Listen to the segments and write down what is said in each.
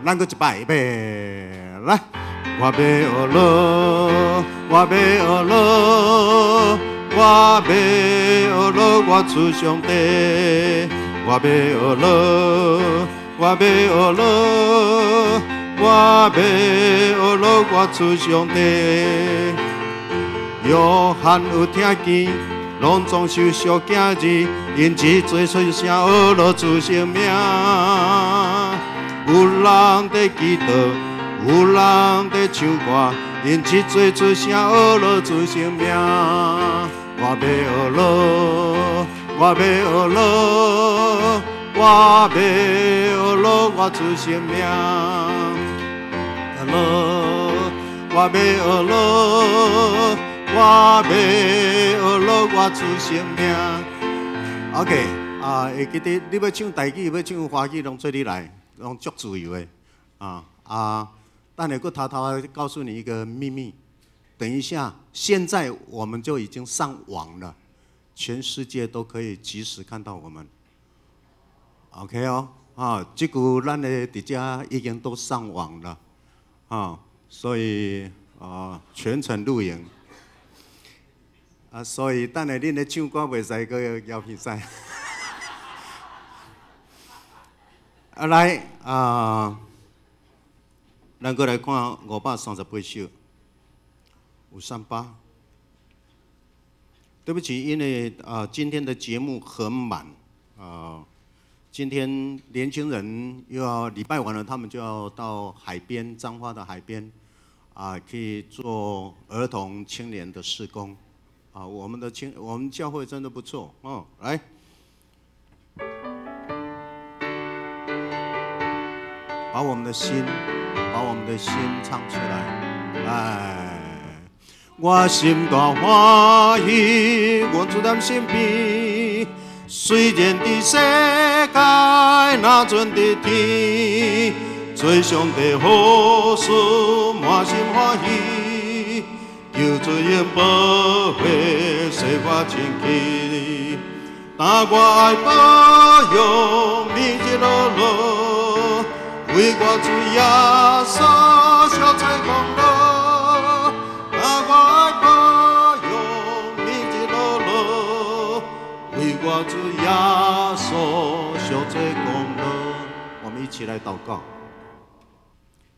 咱搁一摆，预备来。我要学了，我要学了，我要学了，我出上帝。我要学了，我要学了，我要学了，我出上帝。约翰有听见，拢总受小囝子，因只做出声学了出生命。有人在祈祷，有人在唱歌，因只做出声学了出生命。我要学了，我要学了，我要学了，我出生命。学了，我要学了，我要学了，我出生命。OK， 会记得你要唱台语，要唱华语，拢做你来，拢足自由的。但你偷偷告诉你一个秘密，等一下，现在我们就已经上网了，全世界都可以及时看到我们。OK 哦，这句咱的伫遮已经都上网了，所以全程录影。所以等下恁咧唱歌袂使个邀比赛。来咱过来看538首，有38。对不起，因为今天的节目很满今天年轻人又要礼拜完了，他们就要到海边，彰化的海边去做儿童青年的事工我们教会真的不错来。把我们的心唱出来，来！我心大欢喜，我主在身边。虽然在世界那阵在天，做上帝好事满心欢喜，求主应保护生活清气。但我爱保佑你一路路。为我主耶稣小菜功劳，我爱保佑你一路路。为我主耶稣小菜功劳，我们一起来祷告。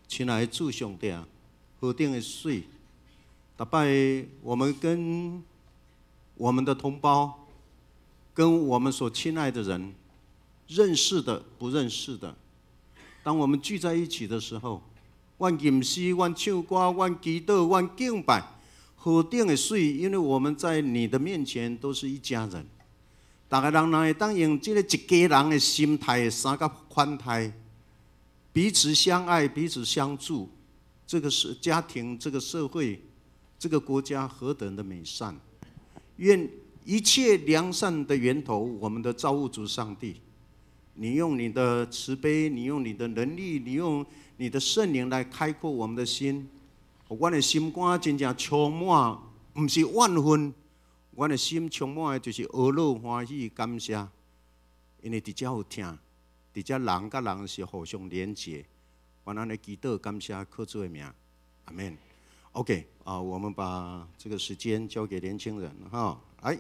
亲爱的主上帝啊，河顶的水，大摆我们跟我们的同胞，跟我们所亲爱的人，认识的、不认识的。当我们聚在一起的时候，阮吟诗、阮唱歌、阮祈祷、阮敬拜，河顶的水，因为我们在你的面前都是一家人。大家人会当用这个一家人的心态、三个宽态，彼此相爱、彼此相助，这个是家庭、这个社会、这个国家何等的美善！愿一切良善的源头，我们的造物主上帝。你用你的慈悲，你用你的能力，你用你的圣灵来开阔我们的心。我的心肝真正充满，不是万分，我的心充满的就是阿乐欢喜感谢。因为伫遮有听，伫遮人甲人是互相连结。我咱的祈祷感谢靠主的名，阿门。OK 我们把这个时间交给年轻人来。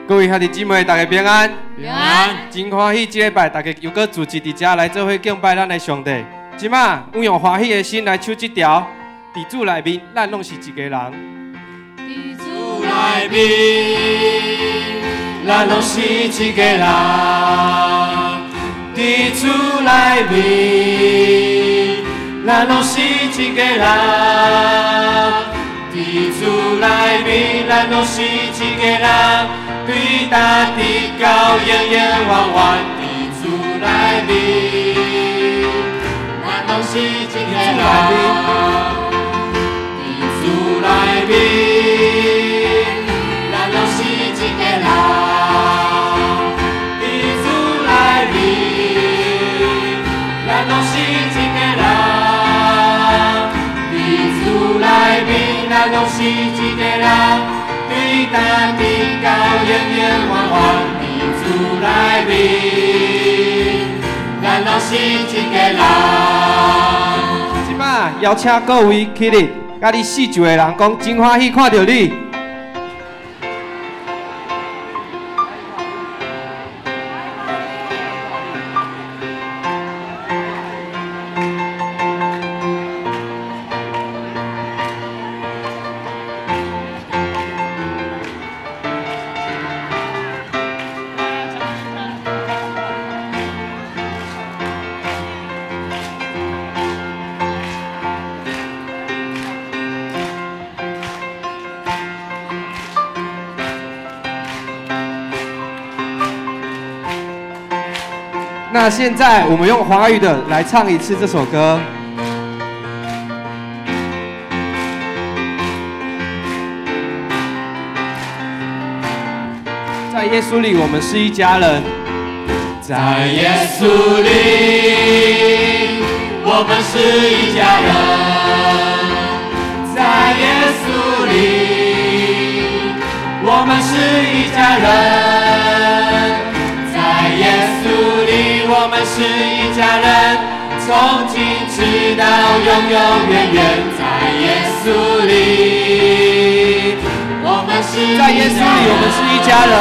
各位兄弟姊妹，大家平安！平安！真欢喜，这礼拜大家又搁组织伫遮来做伙敬拜咱的上帝。即马我用欢喜的心来唱这条，伫主内面，咱拢是一家人。伫主内面，咱拢是一家人。伫主内面，咱拢是一家人。伫主内面，咱拢是一家人。对大地高永永远远的主内面，咱拢是一家人。的主内面，咱大地高源源缓缓的主来临，咱拢是一个人。即摆邀请各位起立，甲你四周的人讲，真欢喜看到你。那现在我们用华语的来唱一次这首歌。在耶稣里，我们是一家人。在耶稣里，我们是一家人。在耶稣里，我们是一家人。在耶稣里，我们是一家人，从今直到永永远远。在耶稣里，我们是在耶稣里，我们是一家人。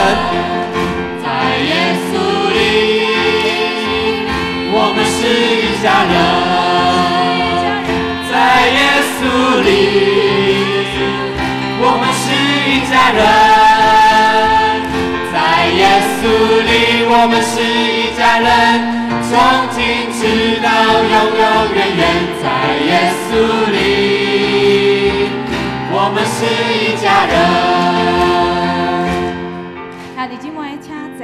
在耶稣里，我们是一家人。在耶稣里，我们是一家人。在耶稣里，我们是一家人，从今直到永永远远。在耶稣里，我们是一家人。兄弟姊妹，请坐。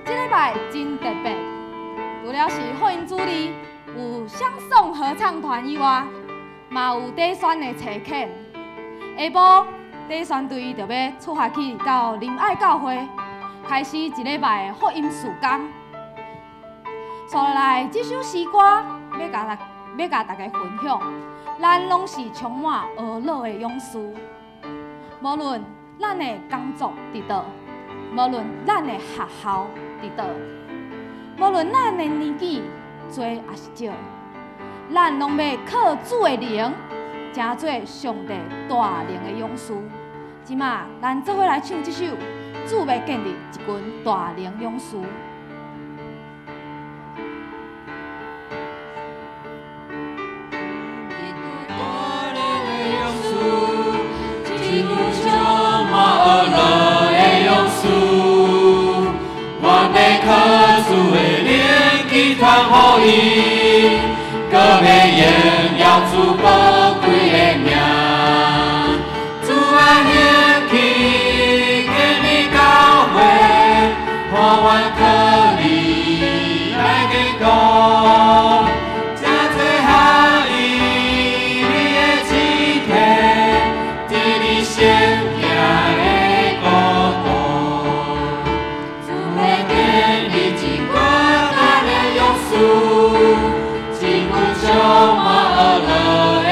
这礼拜真特别，除了是福音主日有相送合唱团以外，嘛有底选的车客。下晡，底选队就要出发去到仁爱教会，开始一礼拜的福音事工。接下来这首诗歌要甲大家分享，咱拢是充满恶乐的勇士。无论咱的工作伫倒，无论咱的学校伫倒，无论咱的年纪多还是少，咱拢要靠主的灵。成做上帝大能的勇士，即马咱做伙来唱这首《主要建立一群大能勇士》。一群充满恶乐的勇士，我要靠主的灵去传福音，各要荣耀主宝贵的名。主啊，兴起建立教会，盼望靠你来建构，真多合意你的肢体，伫你圣行的国度。主要建立一群大能勇士，一群充满恶乐的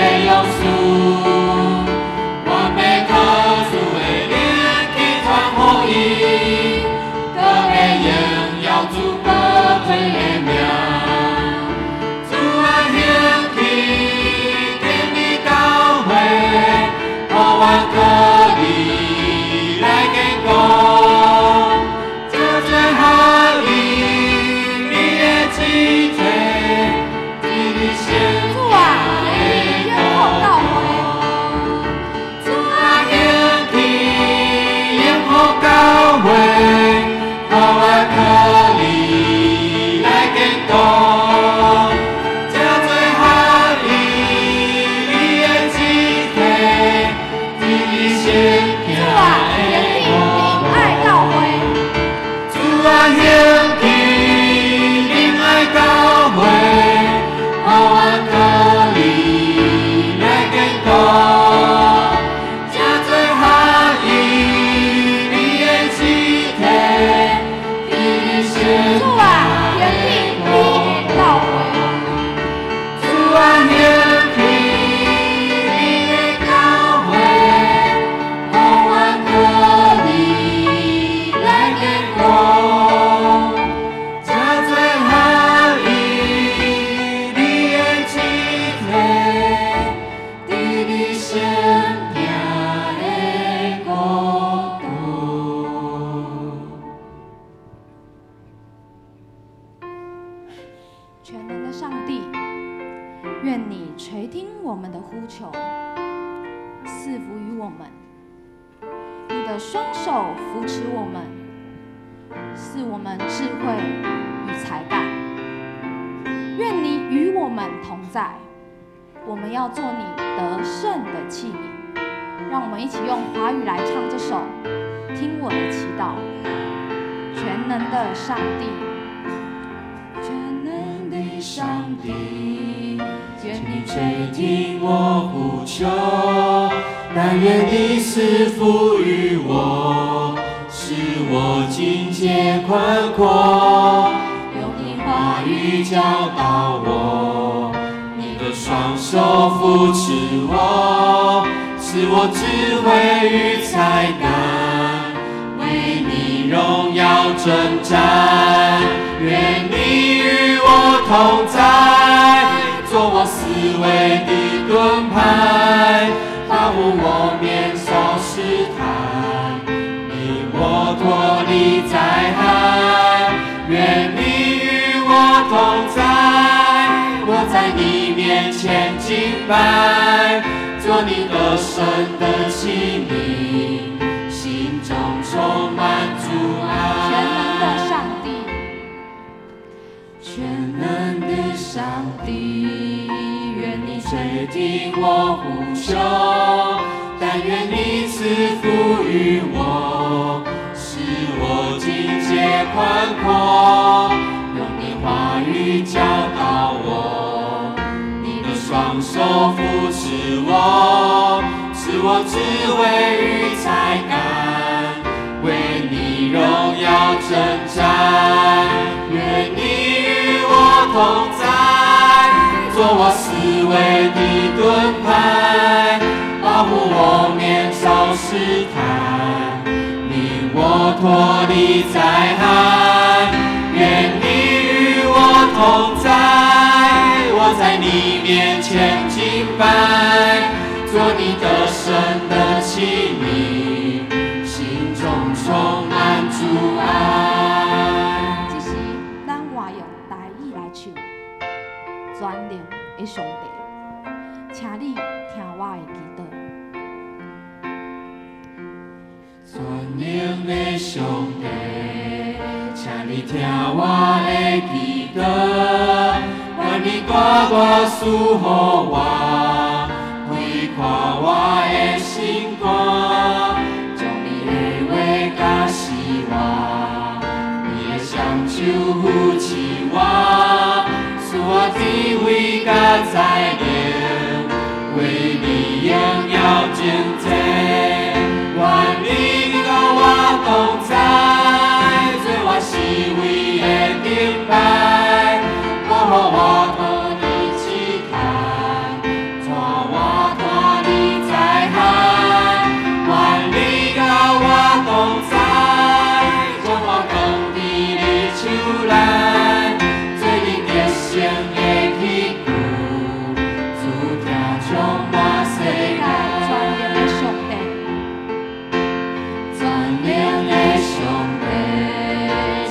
生命的国度。全能的上帝，愿你垂听我们的呼求，赐福于我们。你的双手扶持我们，赐我们智慧与才干。愿你与我们同在，我们要做你得胜的器皿。让我们一起用华语来唱这首《听我的祈祷》。全能的上帝，全能的上帝，愿你垂听我呼求，但愿你赐福于我，使我境界宽阔。用你话语教导我，你的双手扶持我，赐我智慧与才干，为你荣耀征战。愿你与我同在，做我思维的盾牌，保护我免受试探，引我脱离灾害。愿你与我同在，我在你面前敬拜，做你得胜的器皿，心中充满主爱。全能的上帝，全能的上帝，愿你垂听我呼求，但愿你赐福于我，使我境界宽阔。用你话语教导我，你的双手扶持我，赐我智慧与才干，为你荣耀征战。愿你与我同在，做我思维的盾牌，保护我免受试探，令我脱离灾害。愿你与我同在，我在你面前敬拜，做你得胜的器皿，心中充满主爱。这是咱活用台语来唱，全能的上帝，请你听我的祈祷。全能的上帝，请你听我的祈祷，愿你大大赐予我，开阔我的心肝，将你的话甲示我，你的双手扶持我，赐我智慧甲才能，为你荣耀征战。愿你甲我同在，做我思维的盾牌，保护我脱离试探，带我脱离灾害。愿你甲我同在，将我放伫你手内，做你得胜的器具，主听充满世界。全能的上帝，全能的上帝，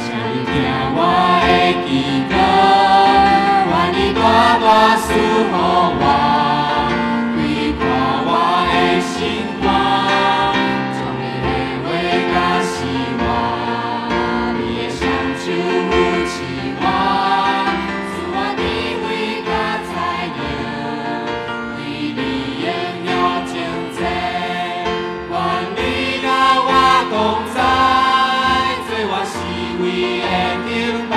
请你听我的祈祷，愿你大大赐予我，开阔我的心肝，将你的话甲示我，你的双手扶持我，赐我智慧甲才能，为你荣耀征战。愿你甲我同在，做我思维的盾牌，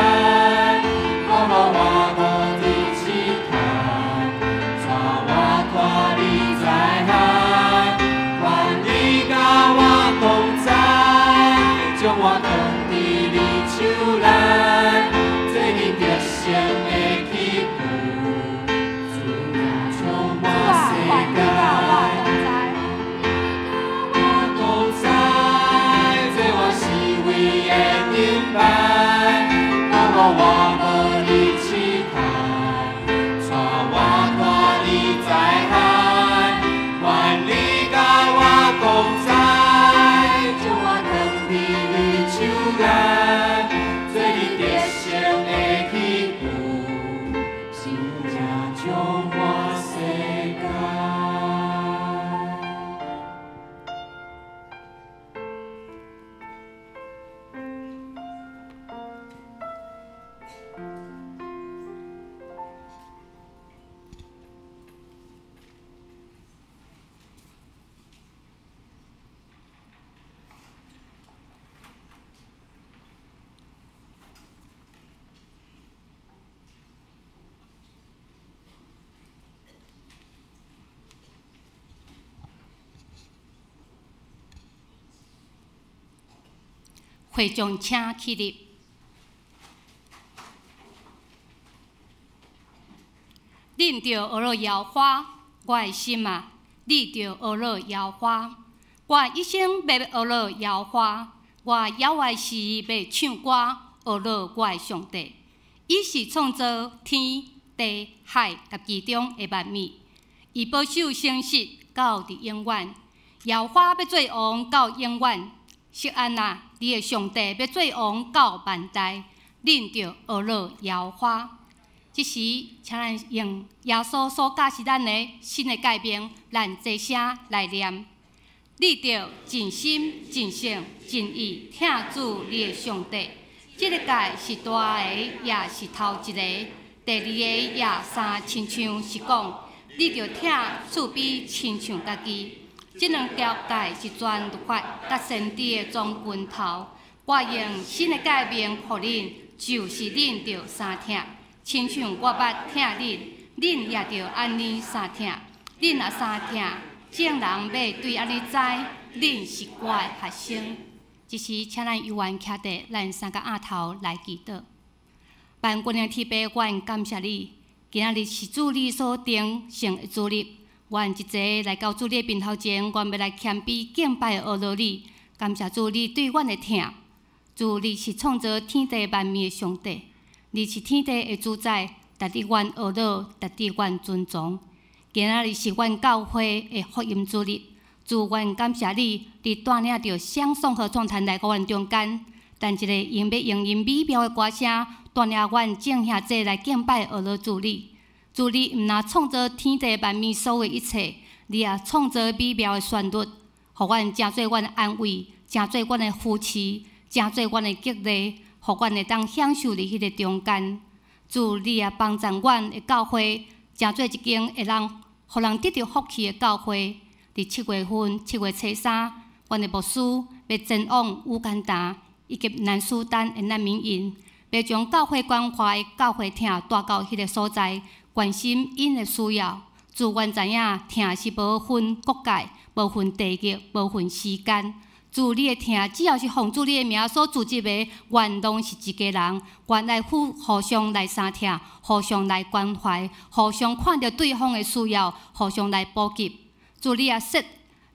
保护我脱离试探，带我会众请起立。恁着学了摇花，我的心啊，你着学了摇花。我一生要学了摇花，我摇的是要唱歌，学了我的上帝。伊是创造天地海甲其中的万物，伊保守诚实到伫永远。摇花要做王到永远，锡安啊，你的上帝要做王到万代，恁着学了摇花。即时，请咱用耶稣所教示咱的新的改变，咱齐声来念：你着尽心、尽性、尽意听主你的上帝。即个届是大个，也是头一个；第二个也三，亲像是讲，你着听厝边亲像家己。即两条界是全律法甲先知的总拳头。我用新的诫命互恁，就是恁着三听。亲像我捌听恁，恁也着安尼三听。恁若三听，众人要对安尼知，恁是我的学生。即时，请咱犹原徛伫咱三个额头来祈祷。万军的天父，愿感谢你，今仔日是主你所定成的主日，愿一齐来到主你的面头前，愿要来谦卑敬拜学罗你。感谢主你对阮的听，主你是创造天地万物的上帝。你是天地的主宰，值得阮学乐，值得阮尊重。今仔日是阮教会的福音主日，主愿感谢你，你带领着相送和创坛来到阮中间，但一个用音美妙的歌声，带领阮众兄弟来敬拜学乐主你。主你毋但创造天地万物所有一切，你也创造美妙的旋律，互阮成做阮的安慰，成做阮的扶持，成做阮的激励。互阮会当享受伫迄个中间，主你也帮助阮的教会，成做一间会互人得到福气的教会。伫7月份7月初3，阮的牧师要前往乌干达以及南苏丹的难民营，要将教会关怀、教会厅带到迄个所在，关心因的需要。主阮知影，厅是无分国界、无分地域、无分时间。主你的听，只要是奉主你的名所组织的，愿拢是一家人，愿来互相来相听，互相来关怀，互相看到对方的需要，互相来补给。主你也说，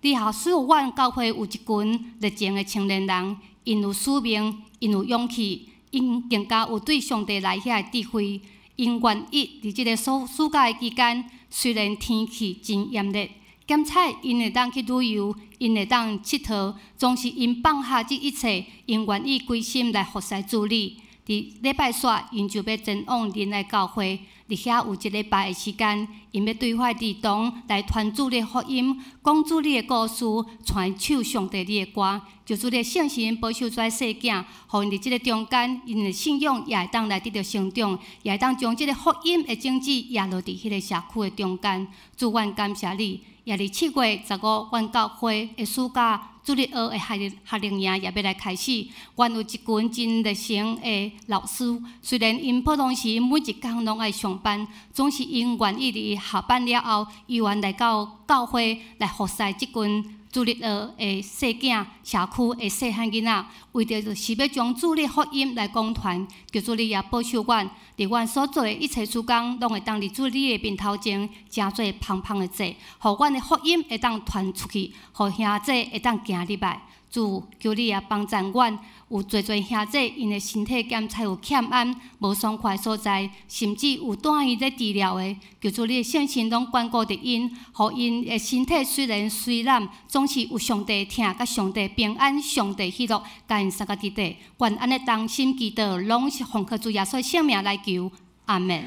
你也使阮教会有一群热情的青年人，因有使命，因有勇气，因更加有对上帝来遐的智慧，因愿意伫即个暑假的期间，虽然天气真炎热。检采因会当去旅游，因会当佚佗，总是因放下这一切，因愿意归心来服侍主你。伫礼拜煞，因就要前往恁的教会，伫遐有一礼拜的时间，因要对话儿童来传主你的福音，讲主你的故事，传唱上帝你的歌，就主你的圣神保守遮细囝，互因伫即个中间，因的信仰也会当来得到成长，也会当将即个福音的种子压落伫迄个社区的中间。主愿感谢你。也伫7月15，阮教会的暑假主日学的夏令营也要来开始。阮有一群真热心的老师，虽然因普通时每一天拢爱上班，总是因愿意伫下班了后，依然来到教会来服侍即群主日学的细囝、社区的细汉囡仔，为着就是要将主日福音来讲传，求主你也保守阮，伫阮所做的一切事工，拢会当伫主你的面头前，真做芳芳的祭，互阮的福音会当传出去，互兄弟会当行入来。主，求你也帮助阮，有侪兄弟因的身体检查有欠安、无爽快所在，甚至有带院咧治疗的，求主你的圣神拢眷顾着因，互因的身体虽然衰烂，总是有上帝听，甲上帝平安、上帝喜乐，甲因三个伫地。愿安尼同心祈祷，拢是奉靠主耶稣的圣名来求，阿门。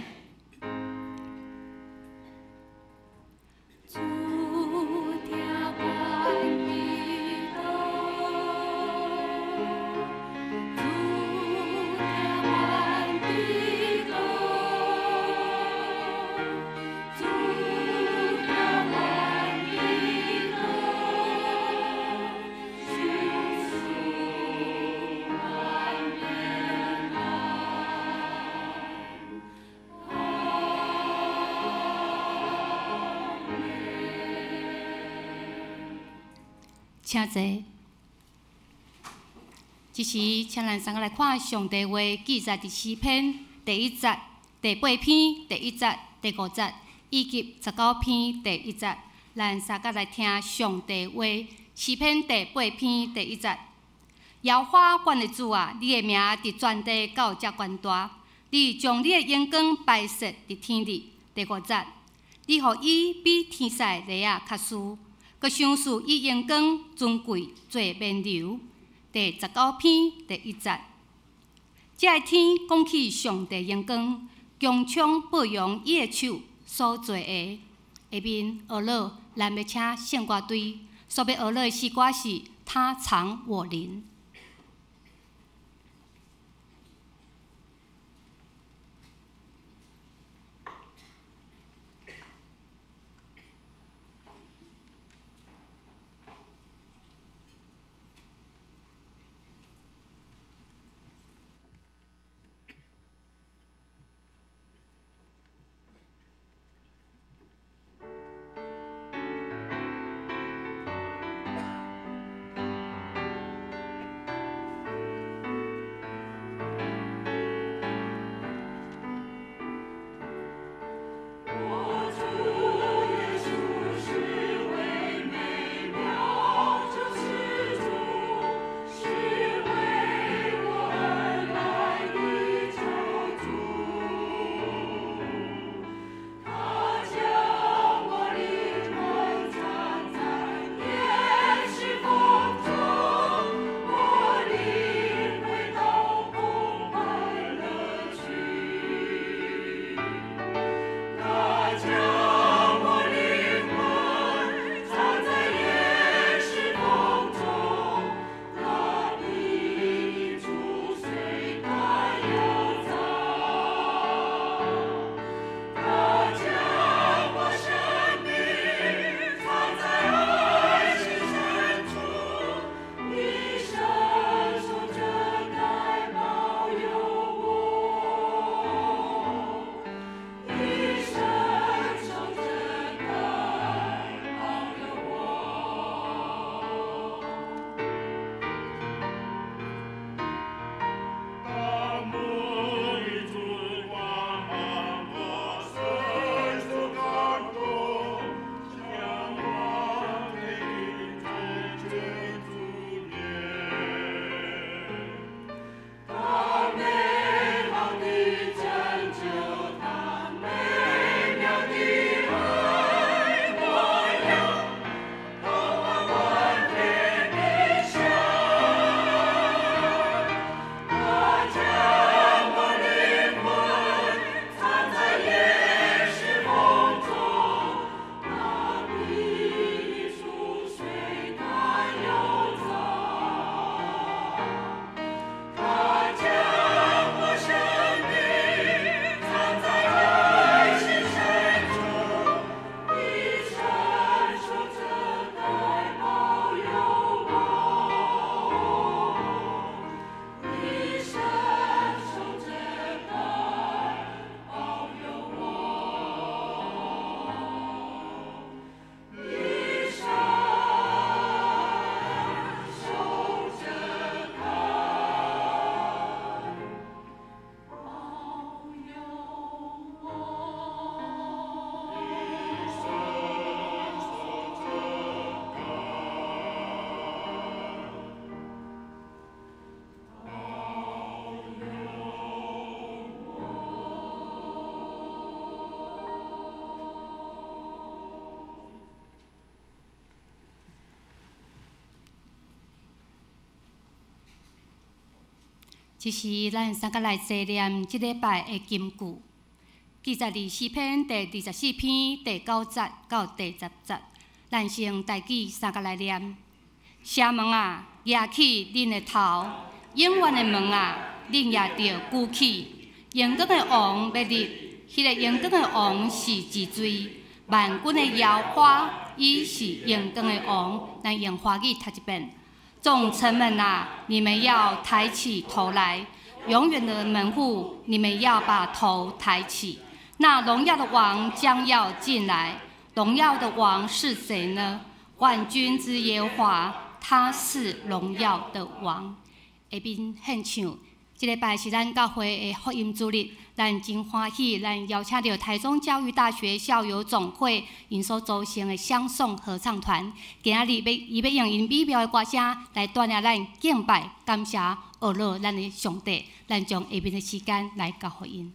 请坐。即时，请咱三个来看上帝话记载伫诗篇第1节、第8篇第1节、第5节，以及19篇第1节。咱三个来听上帝话，诗篇第8篇第1节。耶和华阮的主啊，你的名伫全地到遮悬大，你将你的阳光摆设伫天里。第5节，你予伊比天使雷啊较殊，佮赏赐伊阳光尊贵做冕旒。第19篇第1节，这个天讲起上帝阳光，强抢保养伊的手所做的。下面学老，咱要请献歌队所要学老的诗歌是《他藏我灵》。即是咱三个来纪念即礼拜的金句，记载伫诗篇第24篇第9节到第10节。咱先大举三个来念：城门啊，举起恁的头；永远的门啊，恁也着举起。阳光的王要入，迄个阳光的王是之水。万军的耶和华，伊是阳光的王。咱用华语读一遍。众城门啊，你们要抬起头来；永远的门户，你们要把头抬起。那荣耀的王将要进来。荣耀的王是谁呢？万军之耶和华，他是荣耀的王。下面献唱。这礼拜是咱教会的福音主日，咱真欢喜，咱邀请到台中教育大学校友总会因所组成的相送合唱团，今仔日要用因美妙的歌声来带领咱敬拜、感谢、学乐咱的上帝。咱将下面的时间来交互因。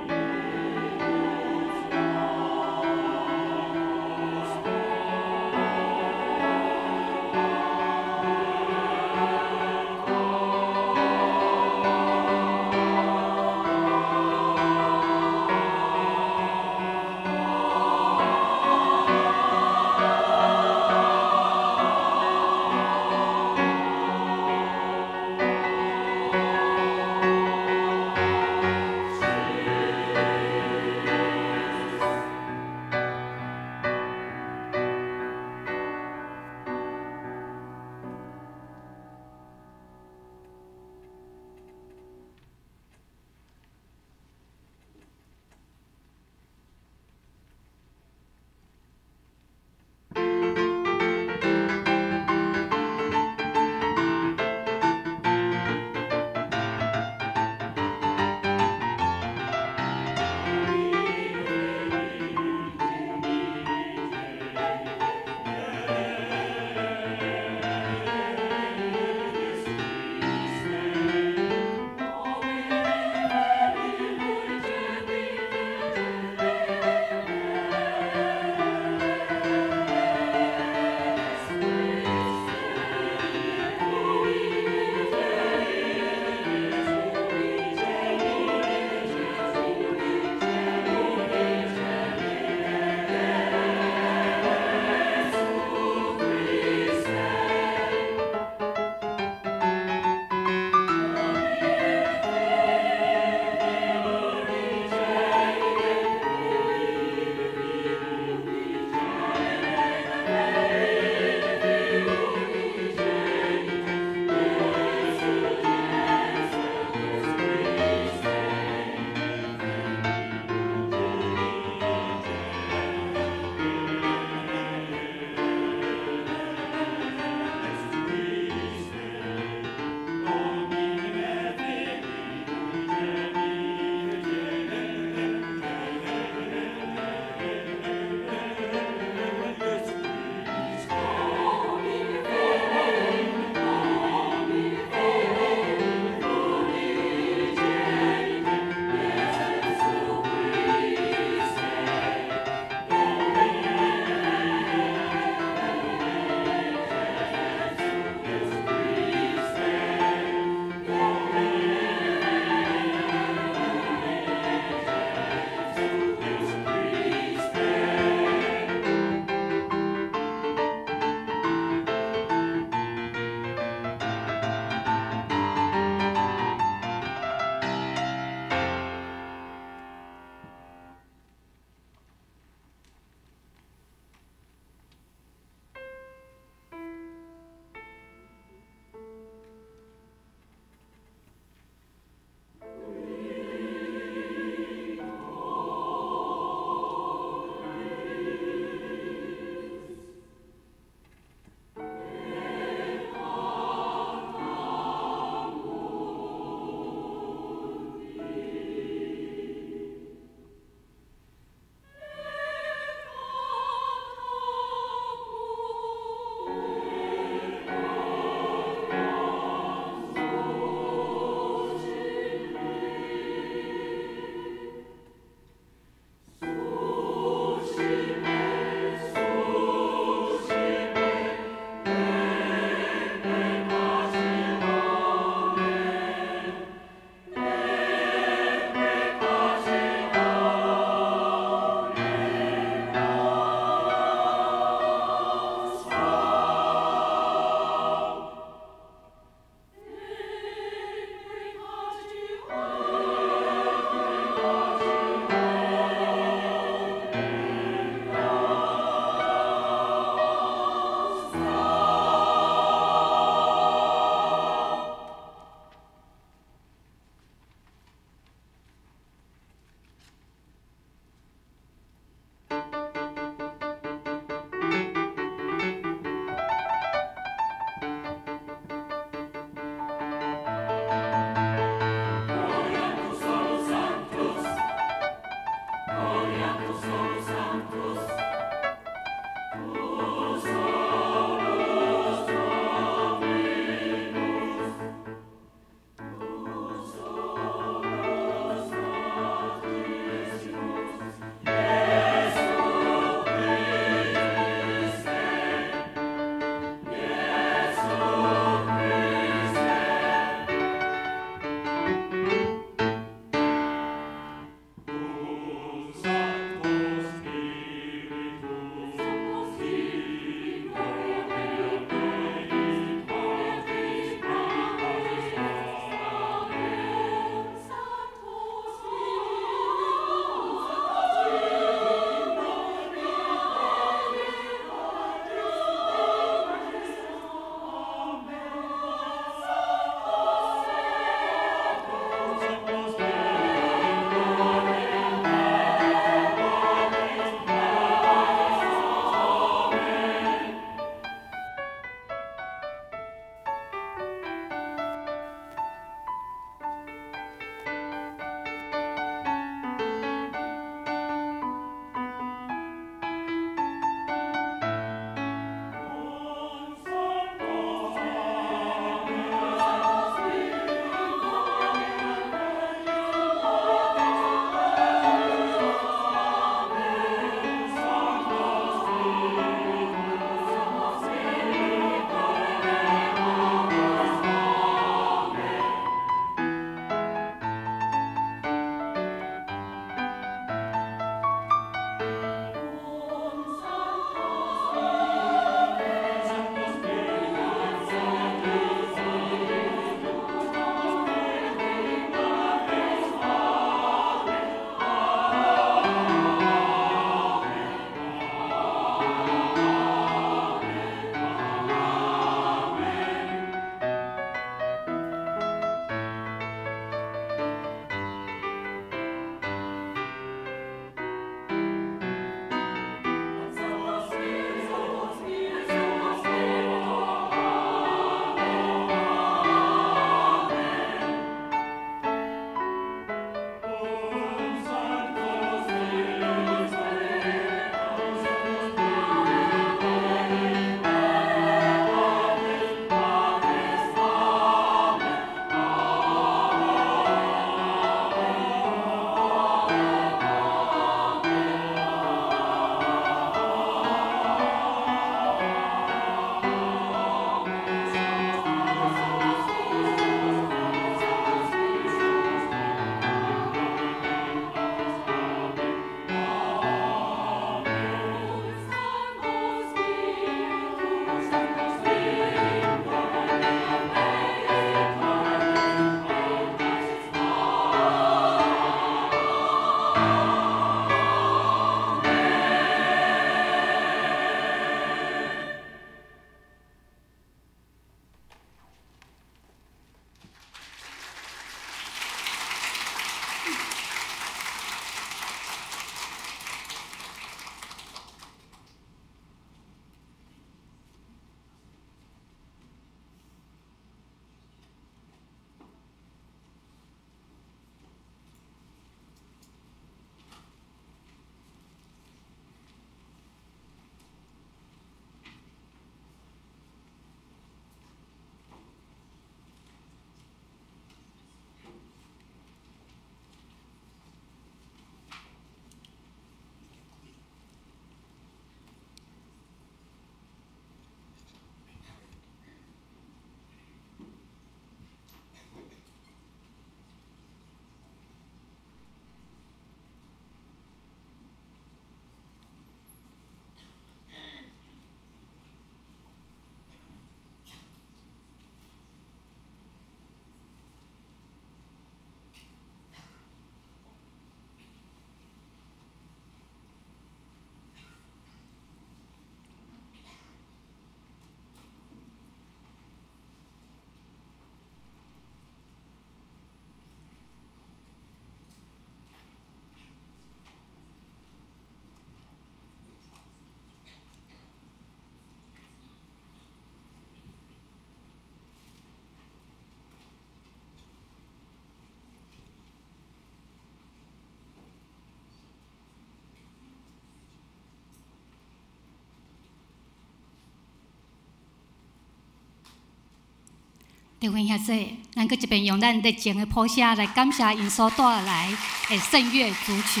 弟兄兄姐，咱搁一遍用咱热情的谱写来感谢因所带来的圣乐组曲。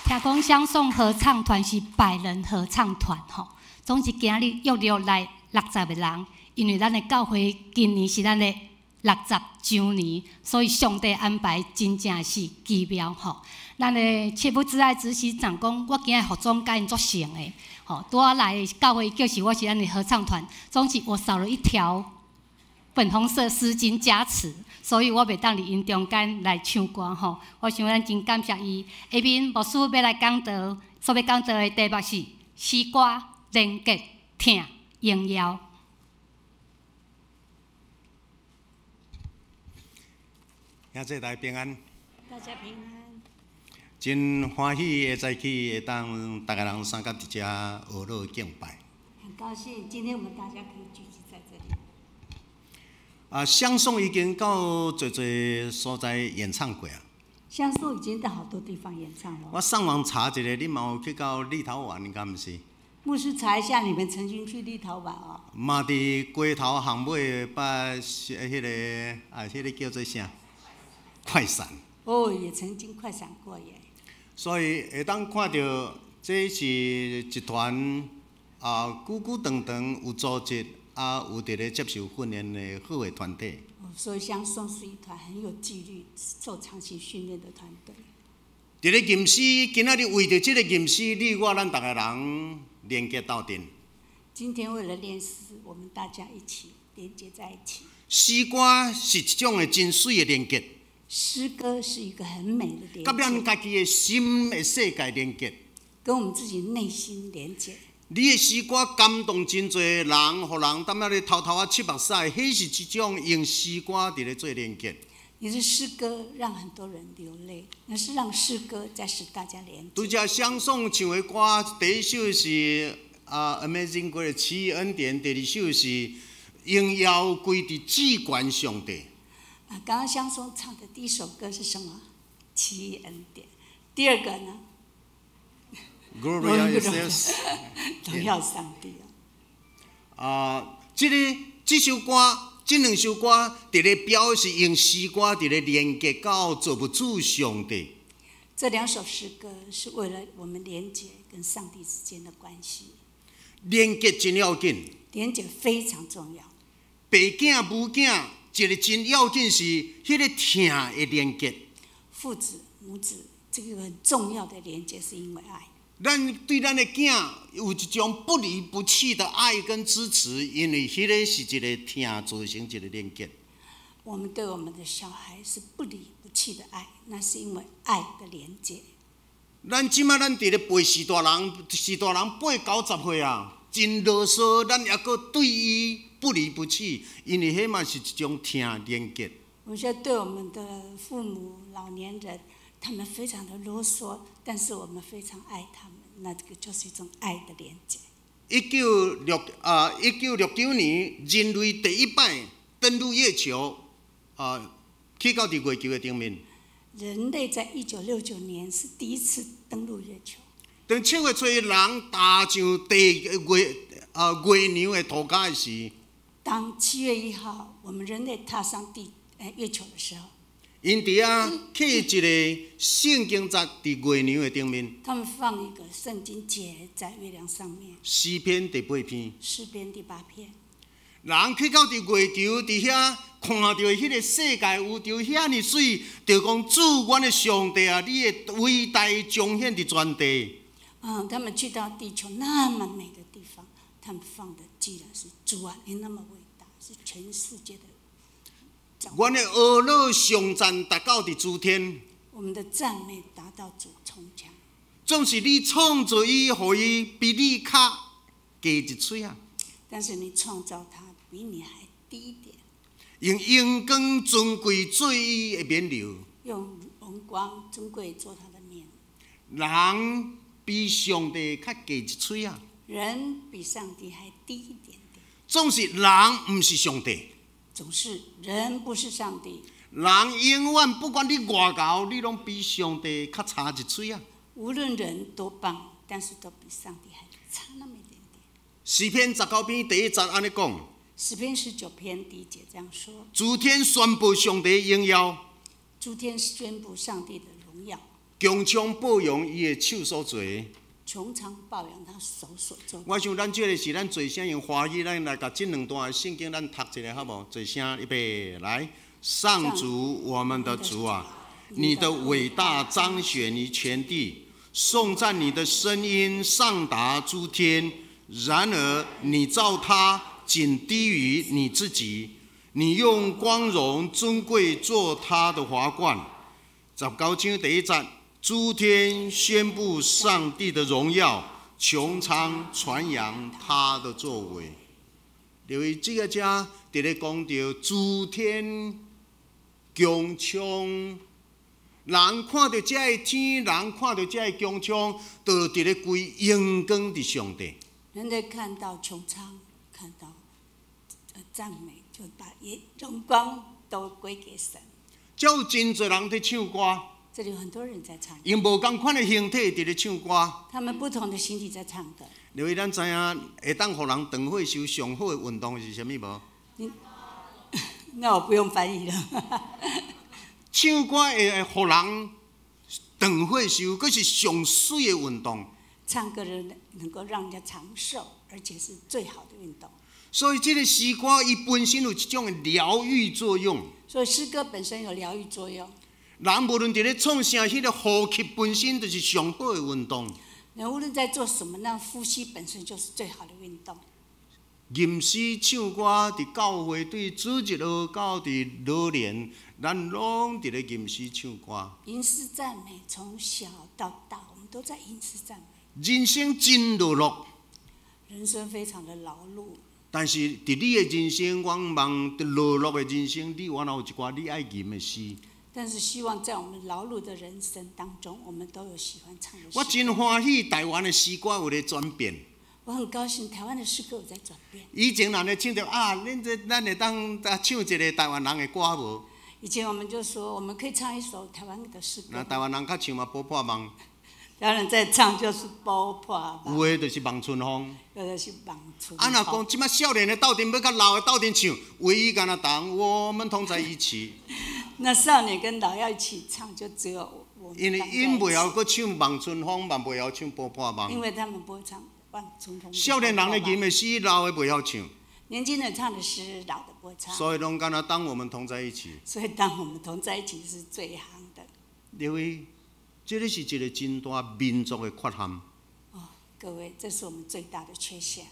听讲相送合唱团是百人合唱团吼，总是今日约了来60个人，因为咱的教会今年是咱的60周年，所以上帝安排真正是奇妙吼。咱的切不之爱执行长讲，我今日服装甲因作成的。吼，拄仔来教会就是我是咱的合唱团，总是我少了一条粉红色丝巾加持，所以我袂当伫因中间来唱歌吼。我想咱真感谢伊。下面牧师要来讲道，所要讲道的题目是诗歌连结听荣耀。兄弟大家平安。大家平安。真欢喜的早起会当大家人三甲伫遮学乐敬拜。很高兴今天我们大家可以聚集在这里。相送已经到侪侪所在演唱过啊。相送已经到好多地方演唱了。我上网查一下，你嘛有去到立陶宛，应该毋是？牧师查一下，你们曾经去立陶宛哦？嘛伫街头巷尾把迄个叫做啥？快闪。哦，也曾经快闪过耶。所以会当看到，这是一团久久长长有组织有伫咧接受训练的好的团体。所以相送是一团很有纪律、受长期训练的团队。伫咧吟诗，今仔日为着这个吟诗，你我咱大家人连结斗阵。今天为了练诗，我们大家一起连结在一起。诗歌是一种的真水的连结。诗歌是一个很美的连结，甲咱家己的心的世界连结，跟我们自己内心连结。你的诗歌感动真侪人，互人踮遐咧偷偷七目屎，迄是一种用诗歌伫咧做连结。你的诗歌让很多人流泪，那是让诗歌在使大家连结。拄则相送唱的歌，第一首是Amazing Grace 奇异恩典，第二首是荣耀归伫至高上帝。刚刚相送唱的第一首歌是什么？奇异恩典。第二个呢 ？Gloria Jesus， 荣耀上帝这首歌，这两首歌伫咧表示用诗歌伫咧连接到造物主上帝。这两首诗歌是为了我们连结跟上帝之间的关系。连结真要紧，连结非常重要。爸囝母囝。一个真要紧是迄个听的连结，父子母子这个很重要的连结是因为爱。咱对咱的囝有一种不离不弃的爱跟支持，因为迄个是一个听造成一个连结。我们对我们的小孩是不离不弃的爱，那是因为爱的连结。咱即马咱伫咧陪士大人80-90岁啊，真啰嗦，咱还阁对伊不离不弃，因为迄嘛是一种听连结。我们现在对我们的父母、老年人，他们非常的啰嗦，但是我们非常爱他们，那这个就是一种爱的连结。1969年，人类第一摆登陆月球，去到伫月球的顶面。人类在1969年是第一次登陆月球。当7月初人踏上月娘的土家的时，当7月1号我们人类踏上月球的时候，因伫刻一个圣经节伫月娘的顶面。他们放一个圣经节在月亮上面。诗篇第8篇。诗篇第8篇。人去到伫月球，伫遐看到迄个世界有着遐尼水，就讲主阮的上帝啊，你的伟大彰显伫全地。他们去到地球那么美的地方，他们放的既然是主啊，你那么伟大，是全世界的。阮的俄乐上赞达到伫诸天。我们的赞美达到主从强。总是你创造伊，互伊比你较加一岁啊。但是你创造他比你还低一点。用阳光尊贵做伊的面流。用荣光尊贵做他的面。人比上帝较加一岁啊。人比上帝还低一点点。总是人毋是上帝。总是人不是上帝。人永远不管你外高，你拢比上帝较差一岁啊。无论人多棒，但是都比上帝还差那么一点点。诗篇19篇第1节安尼讲：诗篇19篇第1节这样说：诸天宣布上帝荣耀，诸天宣布上帝的荣耀，强强保养伊的手所做。穹苍抱养他手所做的。我想咱这个是咱做声用华语，咱来甲这两段圣经咱读一下好无？做声预备来，上主我们的主啊，你的伟大彰显于全地，颂赞你的声音上达诸天。然而你造他仅低于你自己，你用光荣尊贵做他的华冠。19章第1节。诸天宣布上帝的荣耀，穹苍传扬他的作为。因为这个遮伫咧讲到诸天穹苍，人看到这个天，人看到这个穹苍，都伫咧归荣光伫上帝。人类看到穹苍，看到赞美，就把荣光都归给神。有真侪人在唱歌。这里有很多人在唱歌，用无同款的形体伫咧唱歌。他们不同的形体在唱歌。因为咱知影，会当互人长岁寿上好的运动是啥物无？那我不用翻译了。唱歌会互人长岁寿，佫是上水的运动。唱歌人能够让人家长寿，而且是最好的运动。所以，这个诗歌伊本身有一种的疗愈作用。所以诗歌本身有疗愈作用。人无论伫咧创啥，迄个呼吸本身就是上好的运动。人无论在做什么，那呼吸本身就是最好的运动。吟诗唱歌伫教会对主日学到伫老年，咱拢伫咧吟诗唱歌。吟诗赞美，从小到大，我们都在吟诗赞美。人生真劳碌，人生非常的劳碌。但是伫你的人生，我望劳碌的人生，你原来有一寡你爱吟的诗。但是希望在我们劳碌的人生当中，我们都有喜欢唱的诗歌。我真欢喜台湾的诗歌有咧转变。我很高兴台湾的诗歌有在转变。以前人咧唱着啊，咱会当唱一个台湾人的歌无？以前我们就说我们可以唱一首台湾的诗歌。那台湾人较唱嘛，波破梦。台湾人在唱就是波破梦。有的就是望春风。有的是望春风。啊，若讲即摆少年的斗阵要甲老的斗阵唱，唯一敢若当我们同在一起。那少年跟老要一起唱，就只有我们。因为因袂晓搁唱望春风，嘛袂晓唱波破梦。因为他们不会唱望春风。少年人的吟的诗，老的袂晓唱。年轻人唱的诗，老的不会唱。所以拢敢若当我们同在一起。所以当我们同在一起是最行的。因为这个是一个真大民族的缺陷。哦，各位，这是我们最大的缺陷。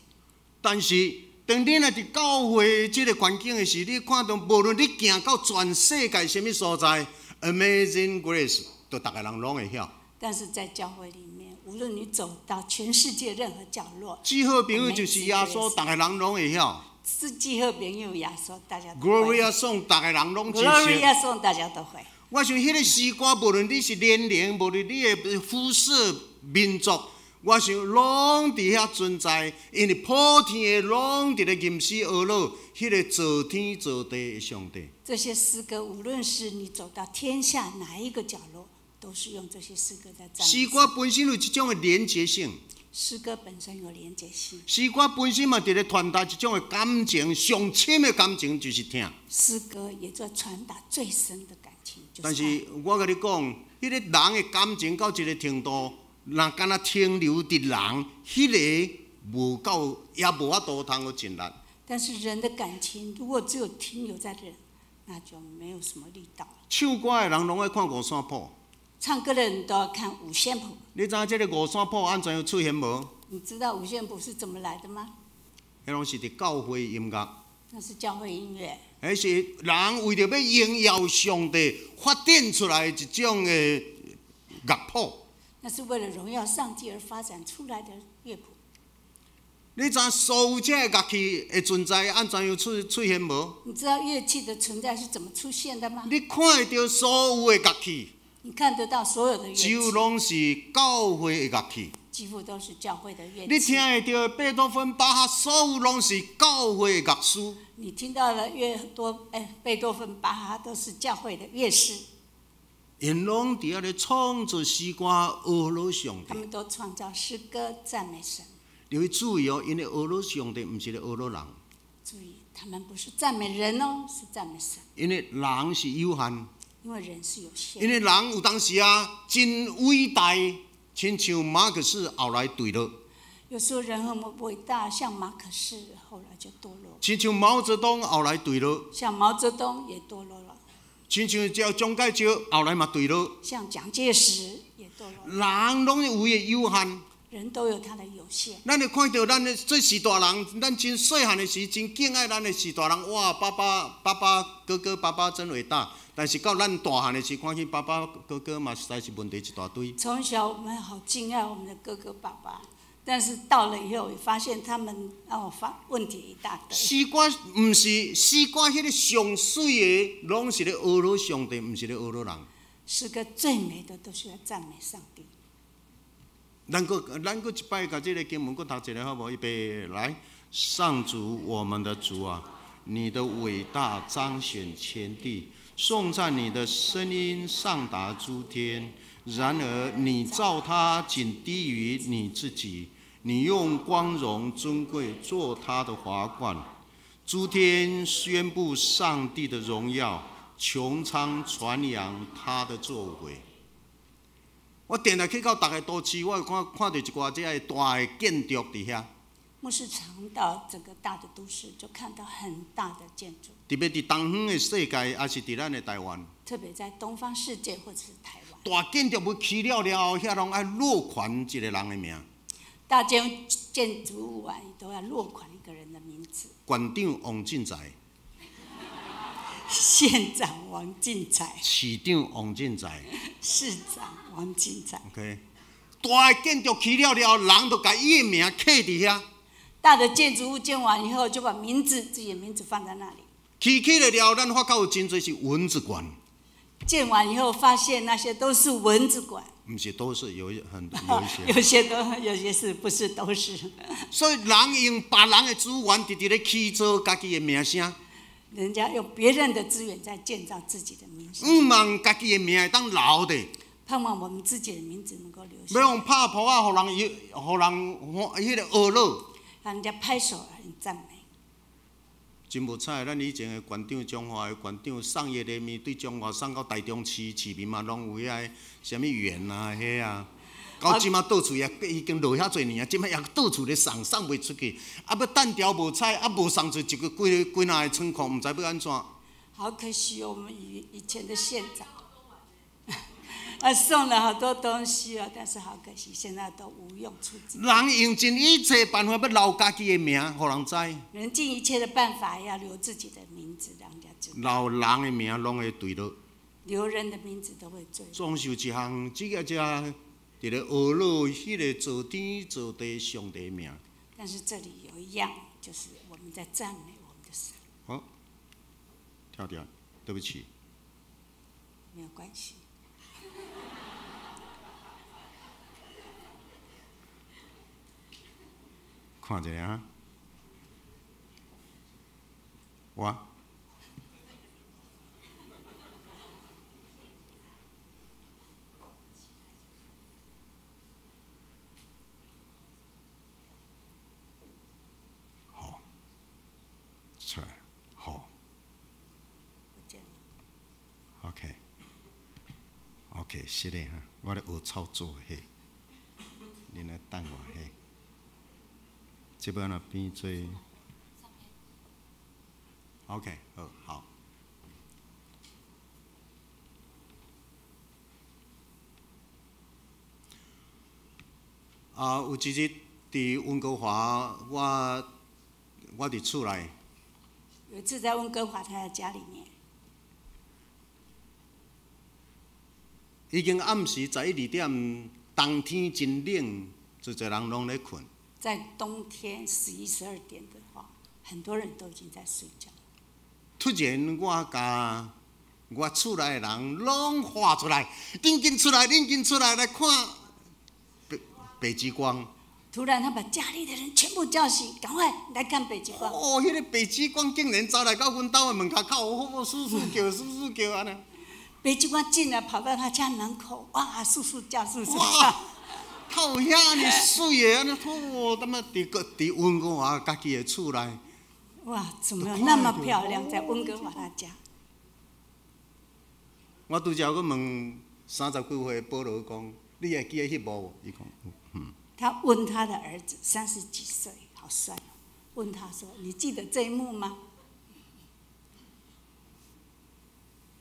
但是，当你若伫教会这个环境的时，你看到无论你行到全世界什么所在 ，Amazing Grace， 都大家人拢会晓。但是在教会里面，无论你走到全世界任何角落，最好朋友就是耶稣，大家人拢会晓。是最好朋友耶稣，大家都会。Gloria Song， 大家人拢知识。Gloria Song， 大家都会。我想迄个诗歌，无论你是年龄，无论你的肤色、民族，我想拢伫遐存在，因为普天的拢伫咧吟诗而乐，迄个造天造地的上帝。这些诗歌，无论是你走到天下哪一个角落，都是用这些诗歌在赞美。诗歌本身有一种的连结性。诗歌本身有连结性。诗歌本身嘛，伫咧传达一种的感情，上深的感情就是听。诗歌也在传达最深的感情，就是爱。但是我甲你讲，迄个人的感情到一个程度，若敢若停留伫人，迄个无够，也无法度通去进力。但是人的感情，如果只有停留在人，那就没有什么力道了。唱歌的人拢爱看五线谱。唱歌的人都要看五线谱。你知影这个五线谱安怎样出现无？你知道五线谱是怎么来的吗？迄拢是伫教会音乐。那是教会音乐。迄是人为着要荣耀上帝发展出来一种的乐谱。那是为了荣耀上帝而发展出来的乐谱。你知所有这乐器的存在安怎样出现无？你知道乐器的存在是怎么出现的吗？你看会到所有的乐器。你看得到所有的乐器，就拢是教会的乐器，几乎都是教会的乐器。你听会到贝多芬、巴哈，所有拢是教会的乐师。你听到了贝多芬、巴哈都是教会的乐师。因拢伫遐咧创作诗歌，阿罗上帝。他们都创造诗歌赞美神。你要注意哦，因为俄罗上帝不是咧俄罗人。注意，他们不是赞美人哦，是赞美神。因为人是有限，因为人是有限。因为人有当时啊，真伟大，亲像马克思后来堕落。有时候人很伟大，像马可仕后来就堕落。亲像毛泽东后来堕落。像毛泽东也堕落了。亲像蒋介石后来嘛堕落。像蒋介石也堕落。人拢有伊有限。人都有他的有限。咱会看到咱的这时大人，咱真细汉的时真敬爱咱的时大人。哇，爸爸哥哥爸爸真伟大。但是到咱大汉的时，看起爸爸哥哥嘛实在是问题一大堆。从小我们好敬爱我们的哥哥爸爸，但是到了以后，也发现他们问题一大堆。世界唔是世界迄个上水的，拢是咧俄罗上帝，唔是咧俄罗人。诗歌最美的都是要赞美上帝。咱个一摆把这个经文搁读一下好无？预备来，上主我们的主啊，你的伟大彰显天地，颂赞你的声音上达诸天。然而你造它仅低于你自己，你用光荣尊贵做它的华冠。诸天宣布上帝的荣耀，穹苍传扬他的作为。我定来去到大个都市，我看到一寡这个大的建筑伫遐。牧师常到这个大的都市，就看到很大的建筑。特别伫东方的世界，也是伫咱的台湾。特别在东方世界或者是台湾。大建筑物起了后，遐拢爱落款一个人的名。大建筑物啊，都要落款一个人的名字。馆长王进财。县长王进财。市长王进财。市长王进财。OK， 大的建筑起了后，人就把伊的名刻伫遐。大的建筑物建完以后，就把自己的名字放在那里。起了后，咱发觉有真侪是蚊子馆。建完以后，发现那些都是蚊子馆。不是都是有一些，有些是不是都是？所以人用别人的资源，直直咧起造家己的名声。人家用别人的资源在建造自己的名声。毋望家己的名会当留的。盼望我们自己的名字能够留下。要用拍鼓啊，互人迄个学乐。让人家拍手，很赞美。真无彩，咱以前的馆长，中华的馆长，送叶联名对中华送到台中市民嘛，拢有遐什么园啊，迄啊。到即马到处也已经落遐侪年啊，即马也到处咧送袂出去，啊要单条无彩，啊无送出一个几哪个仓库，毋知要安怎。好可惜哦，我们以前的县长。送了好多东西哦，但是好可惜，现在都无用处置。人用尽一切办法要留家己的名，互人知。人尽一切的办法要留自己的名字，让人家知道。留人的名拢会对落。留人的名字都会对。总是有一项，这个伫咧学乐迄个造天造地上帝的名。但是这里有一样，就是我们在赞美我们的神。好，跳掉，对不起。没有关系。看一下我好，出来好。OK， 是嘞哈，我咧学操作嘿，你来等我嘿。这边那边做 ，OK， 好。有一日伫温哥华，我伫厝内。有一次在温哥华他的家里面，已经暗时11、2点，冬天真冷，就侪人拢咧困。在冬天11、12点的话，很多人都已经在睡觉。突然，我厝内的人拢喊出来，恁紧出来，恁紧出来来看北极光。突然，他把家里的人全部叫醒，赶快来看北极光。哦，迄个北极光竟然走来到阮兜的门口，我叔叔叫，叔叔叫安尼。北极光进来，跑到他家门口，哇，叔叔叫，叔叔叫。头遐尼水的，安尼哦，他妈伫温哥华家己的厝内。哇，怎么那么漂亮，在温哥华他家？我拄则去问30几岁的保罗讲，你会记得迄幕无？伊讲，他问他的儿子30几岁，好帅哦。问他说：“你记得这一幕吗？”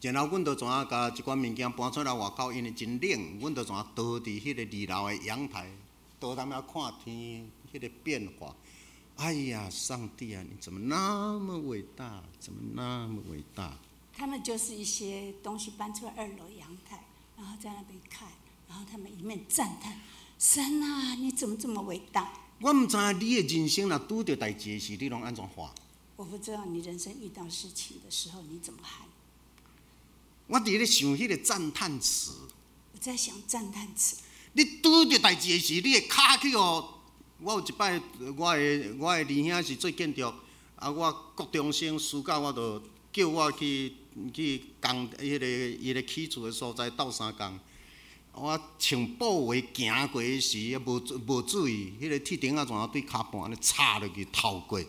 然后，阮就怎啊甲一寡物件搬出来外口，因为真冷，阮就怎啊倒伫迄个2楼的阳台，倒踮遐看天迄个变化。哎呀，上帝啊，你怎么那么伟大？怎么那么伟大？他们就是一些东西搬出来2楼阳台，然后在那边看，然后他们一面赞叹：“神啊，你怎么这么伟大？”我唔知影你的人生若拄着代志时，你拢安怎喊？我不知道你人生遇到事情的时候你怎么喊。我伫咧想迄个赞叹词。我在想赞叹词。你拄着代志时，你的骹去哦。我有一摆，我的二兄是做建筑，啊，我国中生暑假我就叫我去工迄个伊个起厝的所在斗3工。我穿布鞋行过时，无注意，迄个铁钉仔怎啊对骹盘安尼插落去透过。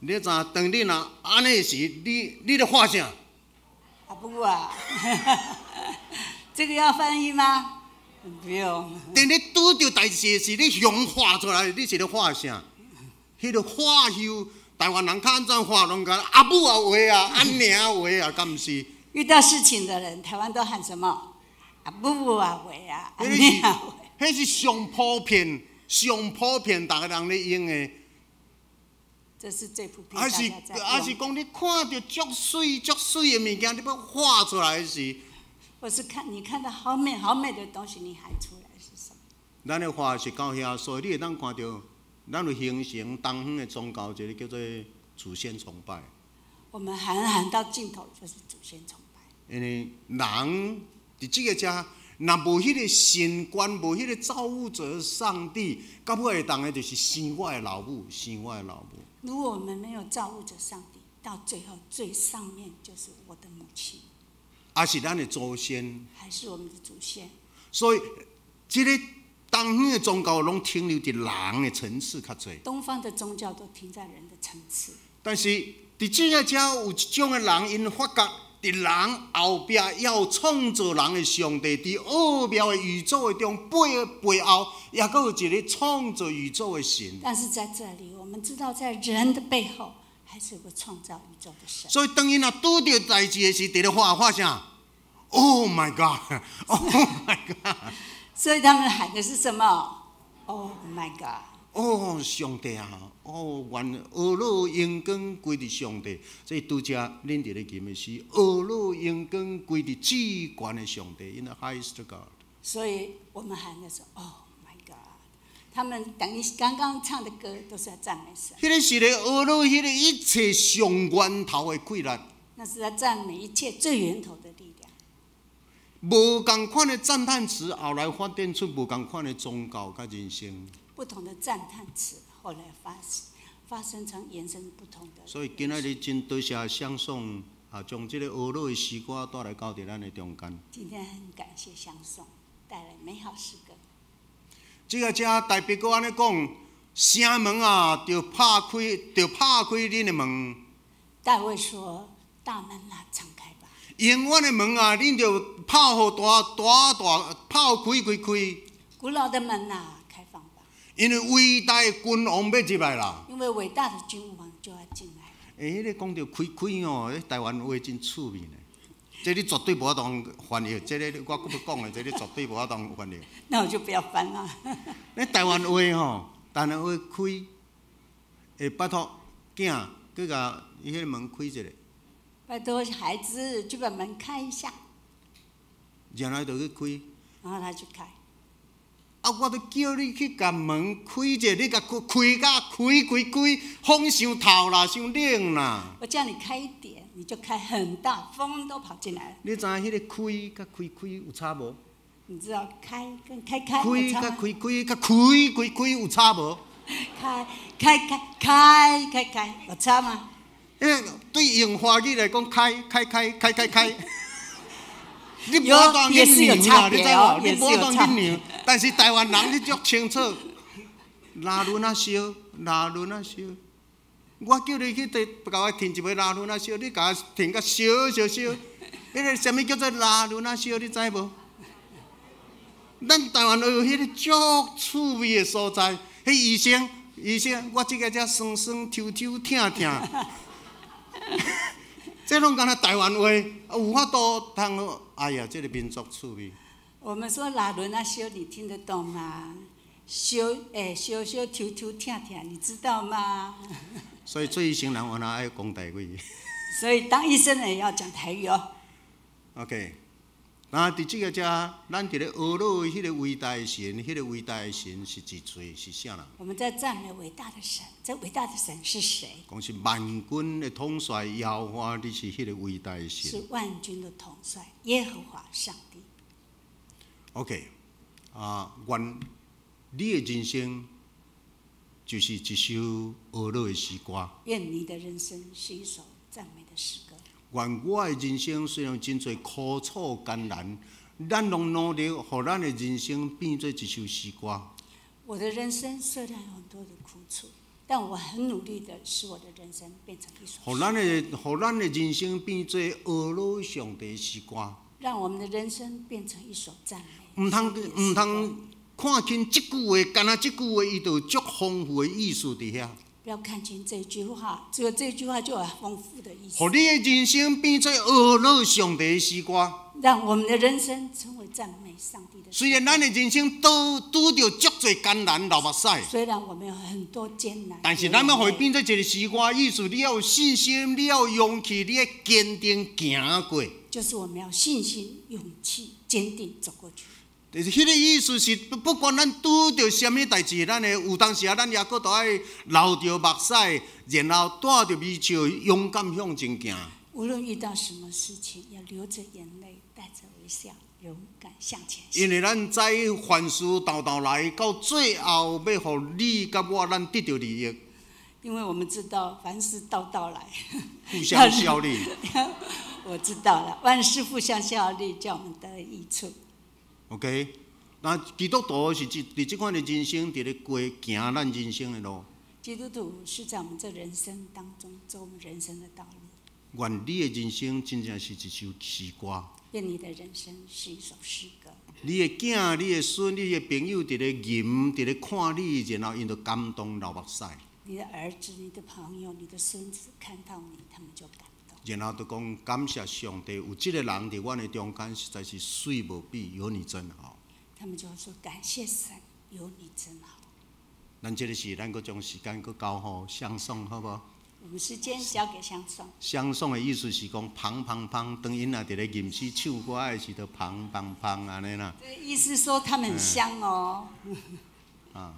你知影，当你若安尼时，你咧喊啥？啊不啊，这个要翻译吗？不用。等你拄着代志时，你向喊出来，你是咧喊啥？迄个喊休，台湾人较安怎喊？拢讲阿母啊话啊，阿娘话啊，敢毋是？遇到事情的人，台湾都喊什么？阿母啊话啊，阿娘话。迄是上普遍，大家人咧用的。这是最普遍。还是讲你看到足水的物件，你要喊出来时。或是你看到好美的东西，你喊出来是什么？咱的话是到遐，所以你会当看到，咱有形成东方的宗教，一个叫做祖先崇拜。我们喊到尽头就是祖先崇拜。因为人伫这个遮，若无迄个神观，无迄个造物者上帝，到尾会当的就是生我的老母。如果我们没有造物者上帝，到最后最上面就是我的母亲。还是咱的祖先，还是我们的祖先。所以，这个东方的宗教拢停留伫人的层次较侪。东方的宗教都停在人的层次。但是，伫这个遮有一种的人，因发觉伫人后壁要创造人的上帝，伫奥妙的宇宙的中背后，也佫有一个创造宇宙的神。但是在这里，我们知道，在人的背后。还是有个创造宇宙的神。所以当因若拄着代志的时，伫咧喊啥 ？Oh my God! Oh my God! 所以他们喊的是什么 ？Oh my God! 哦，上帝啊！哦，愿俄罗荣光归伫上帝。所以拄则恁伫咧吟的是俄罗荣光归伫至高的上帝 ，In the highest God。所以我们喊的是 Oh。他们等于刚刚唱的歌都是在赞美神。迄个是咧俄罗，迄个一切上源头的规律。那是在赞美一切最源头的力量。无共款的赞叹词，后来发展出无共款的宗教甲人生。不同的赞叹词，后来发生成延伸不同的。所以今仔日真多谢相送啊，将这个俄罗的诗歌带来到伫咱的中间。今天很感谢相送带来美好诗歌。这个遮大别个安尼讲，城门啊，就拍开恁的门。大卫说：“大门啊，敞开吧。”永远的门啊，恁就拍好大，拍开。古老的门啊，开放吧。因为伟大的君王要入来啦。因为伟大的君王就要进来。迄个讲到开哦，台湾话真趣味呢。这你绝对无法当翻译，这个我搁要讲的，这你绝对无法当翻译。那我就不要翻了。那台湾话吼，台湾话开，会拜托囝去甲伊迄个门开一下。拜托孩子去把门开一下。然后就去开。然后他去开。啊！我都叫你去甲门开一下，你甲开甲开，风伤透啦，伤冷啦。我叫你开一点。你就开很大，风都跑进来了。你知影迄个开甲开有差无？你知道开跟开甲开有差无？开有差吗？对用华语来讲，开，你无当也是有差别哦，你无当去牛，但是台湾人你足清楚，拉轮啊烧，拉轮啊烧。我叫你去甲我填一杯拉轮啊烧，你甲我填甲烧。迄个什么叫做拉轮啊烧？你知无？咱台湾有迄个足趣味的所在，迄医生，我即个只酸酸、抽抽、疼疼，这拢敢若台湾话，有法度通。哎呀，这个民族趣味。我们说拉轮啊烧，你听得懂吗？烧抽抽、疼疼，你知道吗？所以做医生人，我哪爱讲台语。所以当医生的也要讲台语哦。OK， 那伫即个只，咱伫咧学老迄个伟大的神，迄个伟大的神是一嘴是啥人？我们在赞美伟大的神，这伟大的神是谁？讲是万军的统帅耶和华，你是迄个伟大的神。是万军的统帅耶和华上帝。OK， 愿你的人生就是一首学老的诗歌。愿你的人生是一首赞美的诗歌。愿我的人生虽然真侪苦楚艰难，咱拢努力，互咱的人生变做一首诗歌。我的人生虽然有很多的苦楚，但我很努力的使我的人生变成一首诗歌。互咱的人生变做学老上帝的诗歌。让我们的人生变成一首赞美。唔通看清即句话，干那即句话，伊就足丰富的意思伫遐。不要看清这句话，只有这句话就有丰富的意思。互你的人生变做学老上帝的诗歌。让我们的人生成为赞美上帝的诗歌。虽然咱的人生都拄着足侪艰难流目屎，虽然我们有很多艰难，但是咱要互伊变做一个诗歌，意思你要有信心，你要有勇气，你要坚定行过。就是我们要信心、勇气、坚定走过去。就是迄个意思是，不管咱拄着什么代志，咱的有当时咱也搁都爱流着目屎，然后带着微笑，勇敢向前行。无论遇到什么事情，要流着眼泪，带着微笑，勇敢向前行。因为咱知凡事斗斗来，到最后要互你甲我咱得到利益。因为我们知道凡事道来，互相效力。我知道了，万事互相效力，叫我们得益处。OK， 那基督徒是伫即款的人生，伫咧过行咱人生的路。基督徒是在我们这人生当中走我们人生的道路。愿你的人生真正是一首诗歌。愿你的人生是一首诗歌。你的囝、你的孙、你的朋友伫咧吟，伫咧看你，然后因就感动流目屎。你的儿子、你的朋友、你的孙子看到你，他们就感动。然后就讲感谢上帝，有这个人伫阮的中间，实在是水无比，有你真好。他们就说感谢神，有你真好。咱这个是咱搁将时间搁交互相送，好无？我们时间交给相送。相送的意思是讲砰砰砰，当因若伫咧吟诗唱歌的时候，砰砰砰安尼啦。这意思说他们很香哦。啊。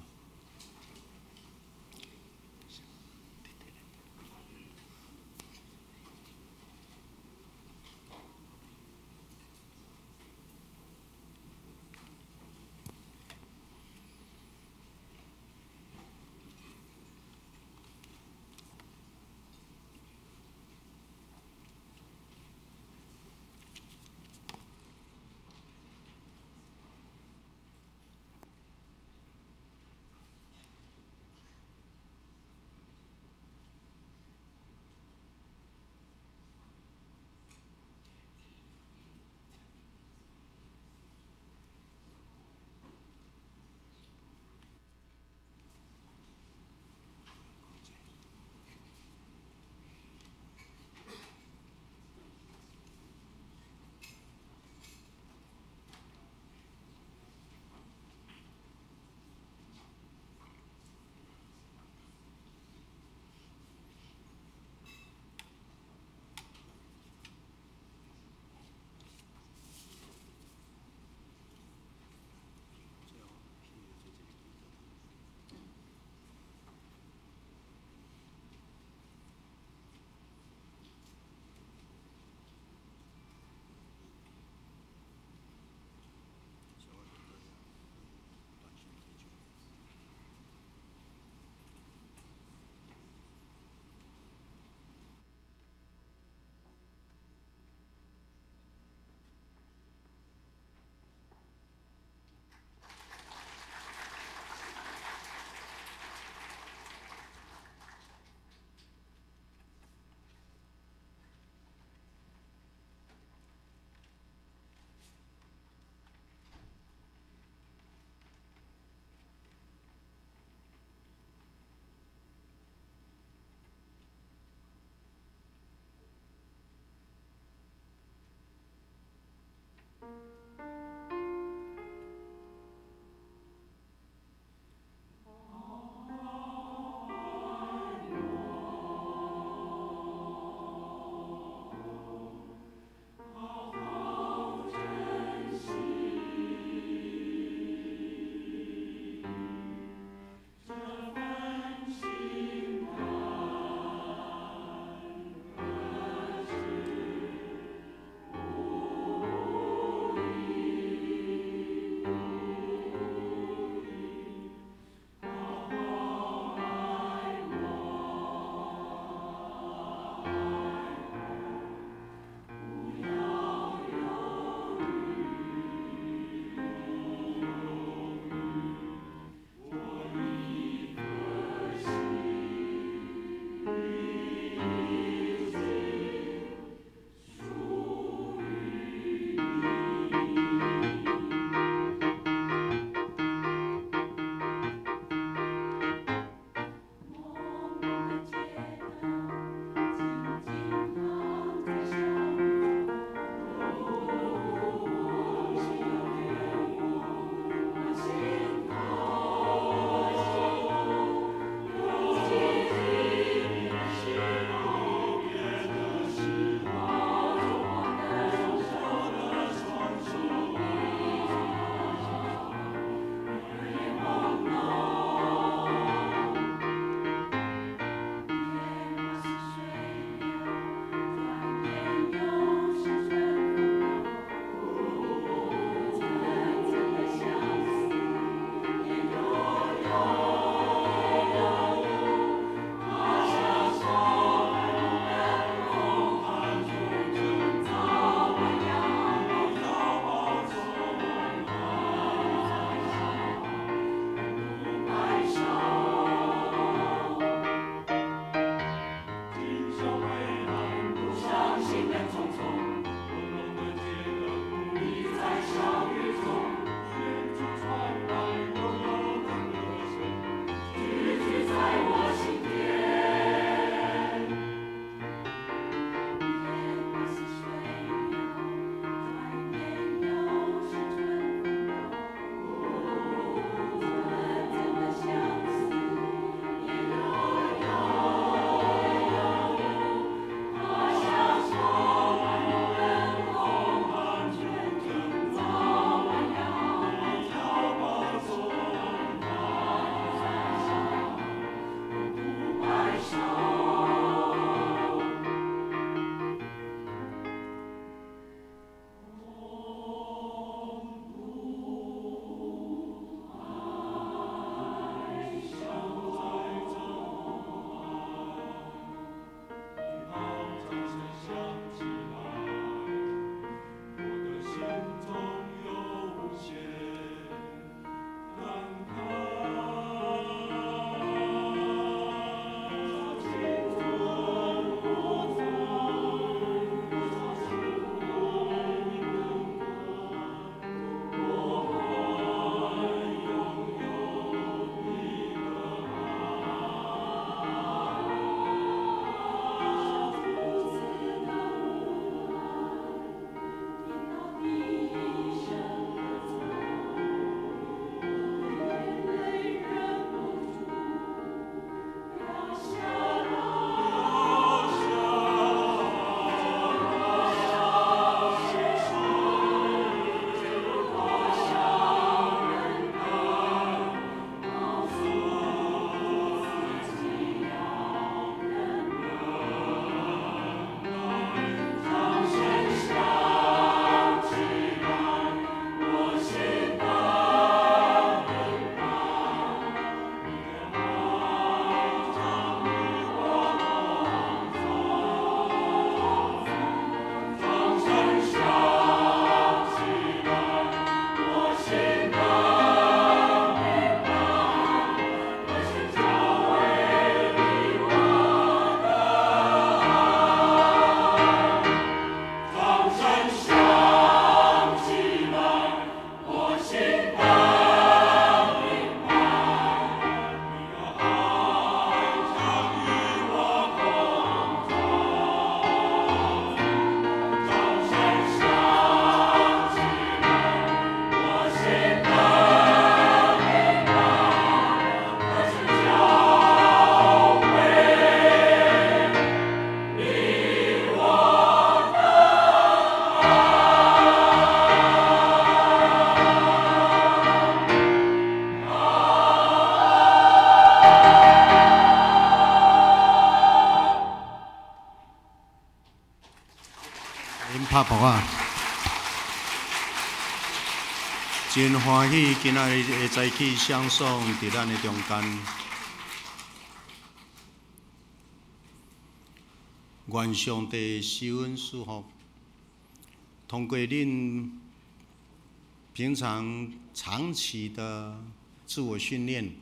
福啊！真欢喜，今仔日会再去相送伫咱的中间。愿上帝施恩赐福，通过恁平常长期的自我训练，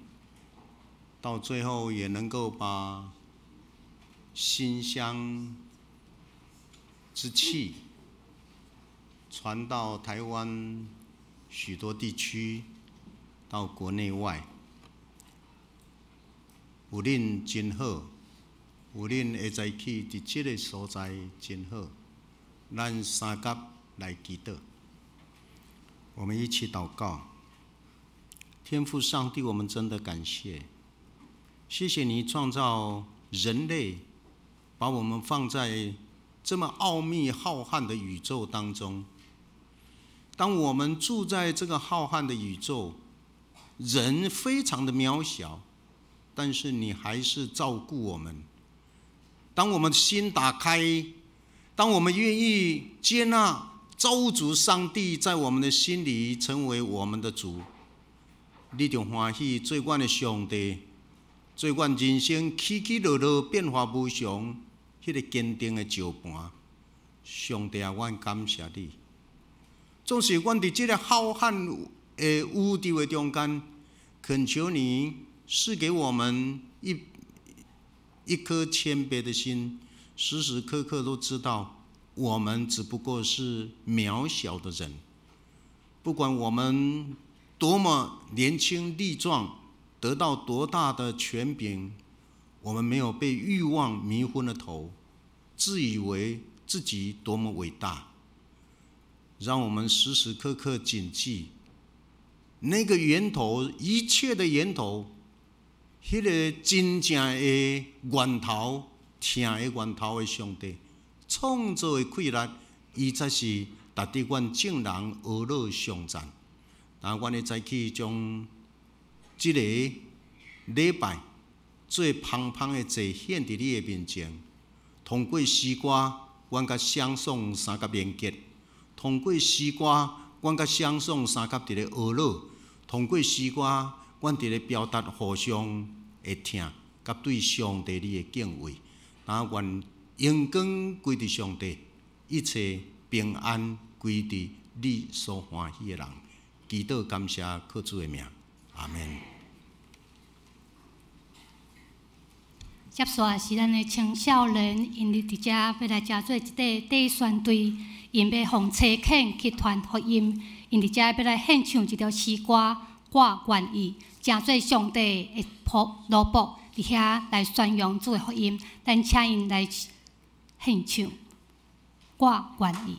到最后也能够把馨香之气传到台湾许多地区，到国内外，有恁真好，有恁会再去伫这个所在真好，咱三甲来祈祷。我们一起祷告。天父上帝，我们真的感谢，谢谢你创造人类，把我们放在这么奥秘浩瀚的宇宙当中。当我们住在这个浩瀚的宇宙，人非常的渺小，但是你还是照顾我们。当我们心打开，当我们愿意接纳造物主上帝在我们的心里成为我们的主，你就欢喜做阮的上帝，做阮人生起起落落变化无常迄个坚定的石盘。上帝啊，阮感谢你。总是阮伫这个浩瀚的宇宙的中间，恳求你赐给我们一颗谦卑的心，时时刻刻都知道我们只不过是渺小的人。不管我们多么年轻力壮，得到多大的权柄，我们没有被欲望迷昏了头，自以为自己多么伟大。让我们时时刻刻谨记，那个源头，一切的源头，迄个真正的源头，疼的源头的上帝，创造的气力，伊才是值得阮众人俄乐颂赞。但阮会再去将这个礼拜最芳芳的祭献伫你的面前，通过诗歌，阮甲相送三甲连结；通过诗歌，阮甲相送三甲伫咧俄乐；通过诗歌，阮伫咧表达互相的听，甲对上帝你的敬畏。但愿荣光归伫上帝，一切平安归伫你所欢喜的人。祈祷感谢靠主的名，阿门。接下是咱的青少年，因伫遮要来加做一块底宣队，因要奉车肯去传福音，因伫遮要来献唱一条诗歌，我愿意，加做上帝的奴仆，伫遐来宣扬主的福音。咱请因来献唱，我愿意。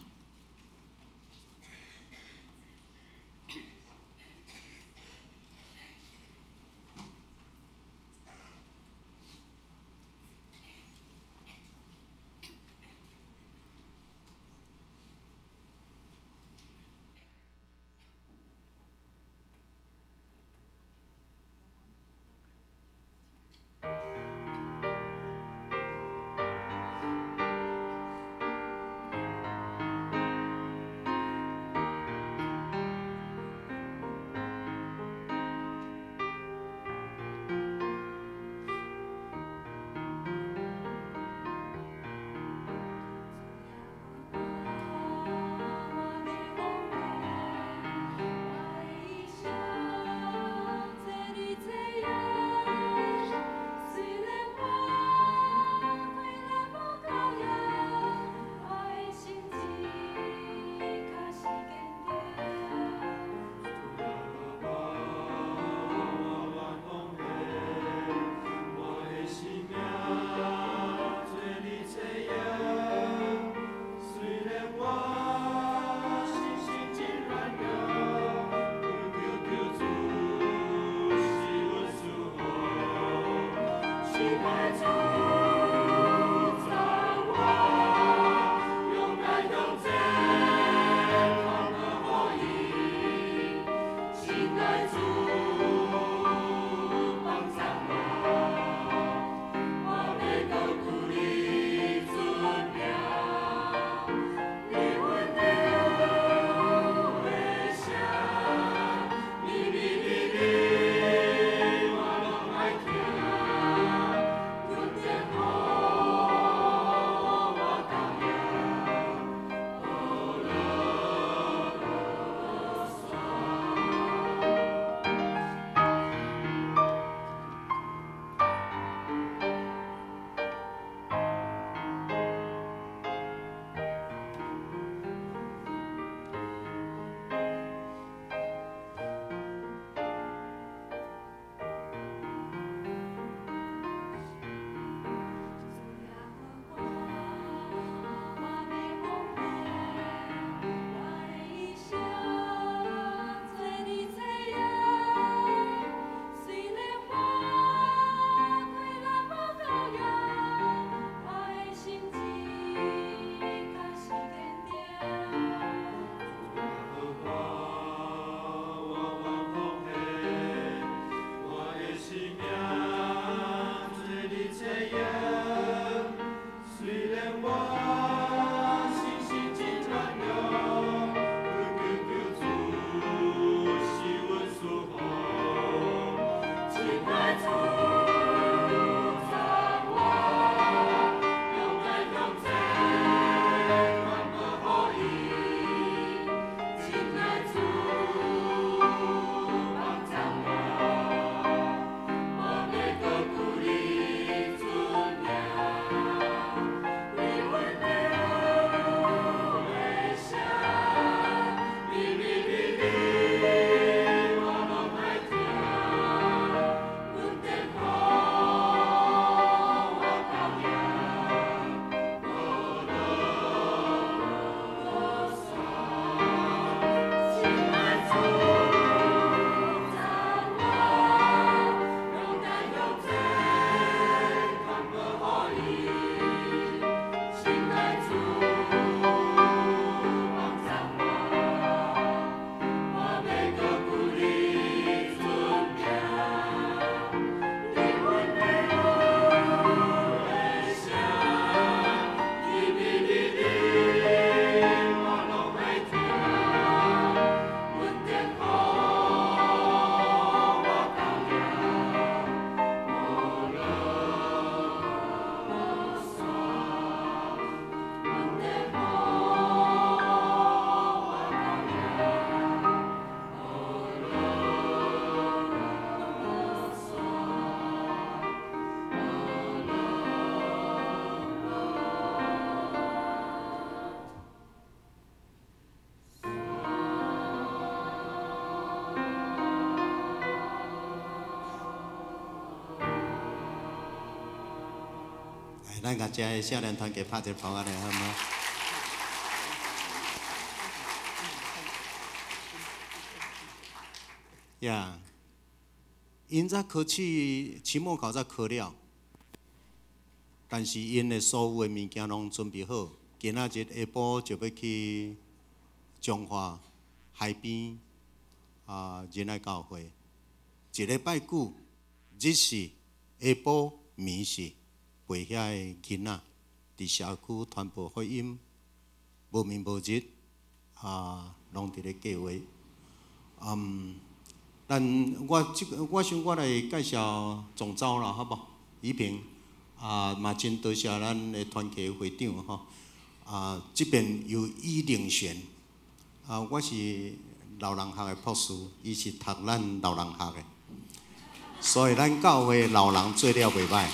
咱甲遮个少年团给拍一个拍仔咧，好吗？呀，因才考试期末考才考了，但是因的所有的物件拢准备好，今仔日下晡就要去彰化海边仁爱教会，一礼拜久，日是下晡暝是陪遐个囡仔伫社区传播福音，无暝无日拢伫咧计划。但我想我来介绍总召啦，好无？依萍嘛真多谢咱的团契会长吼。这边由伊领选。我是老人学的博士，伊是读咱老人学的，所以咱教会老人做了袂歹。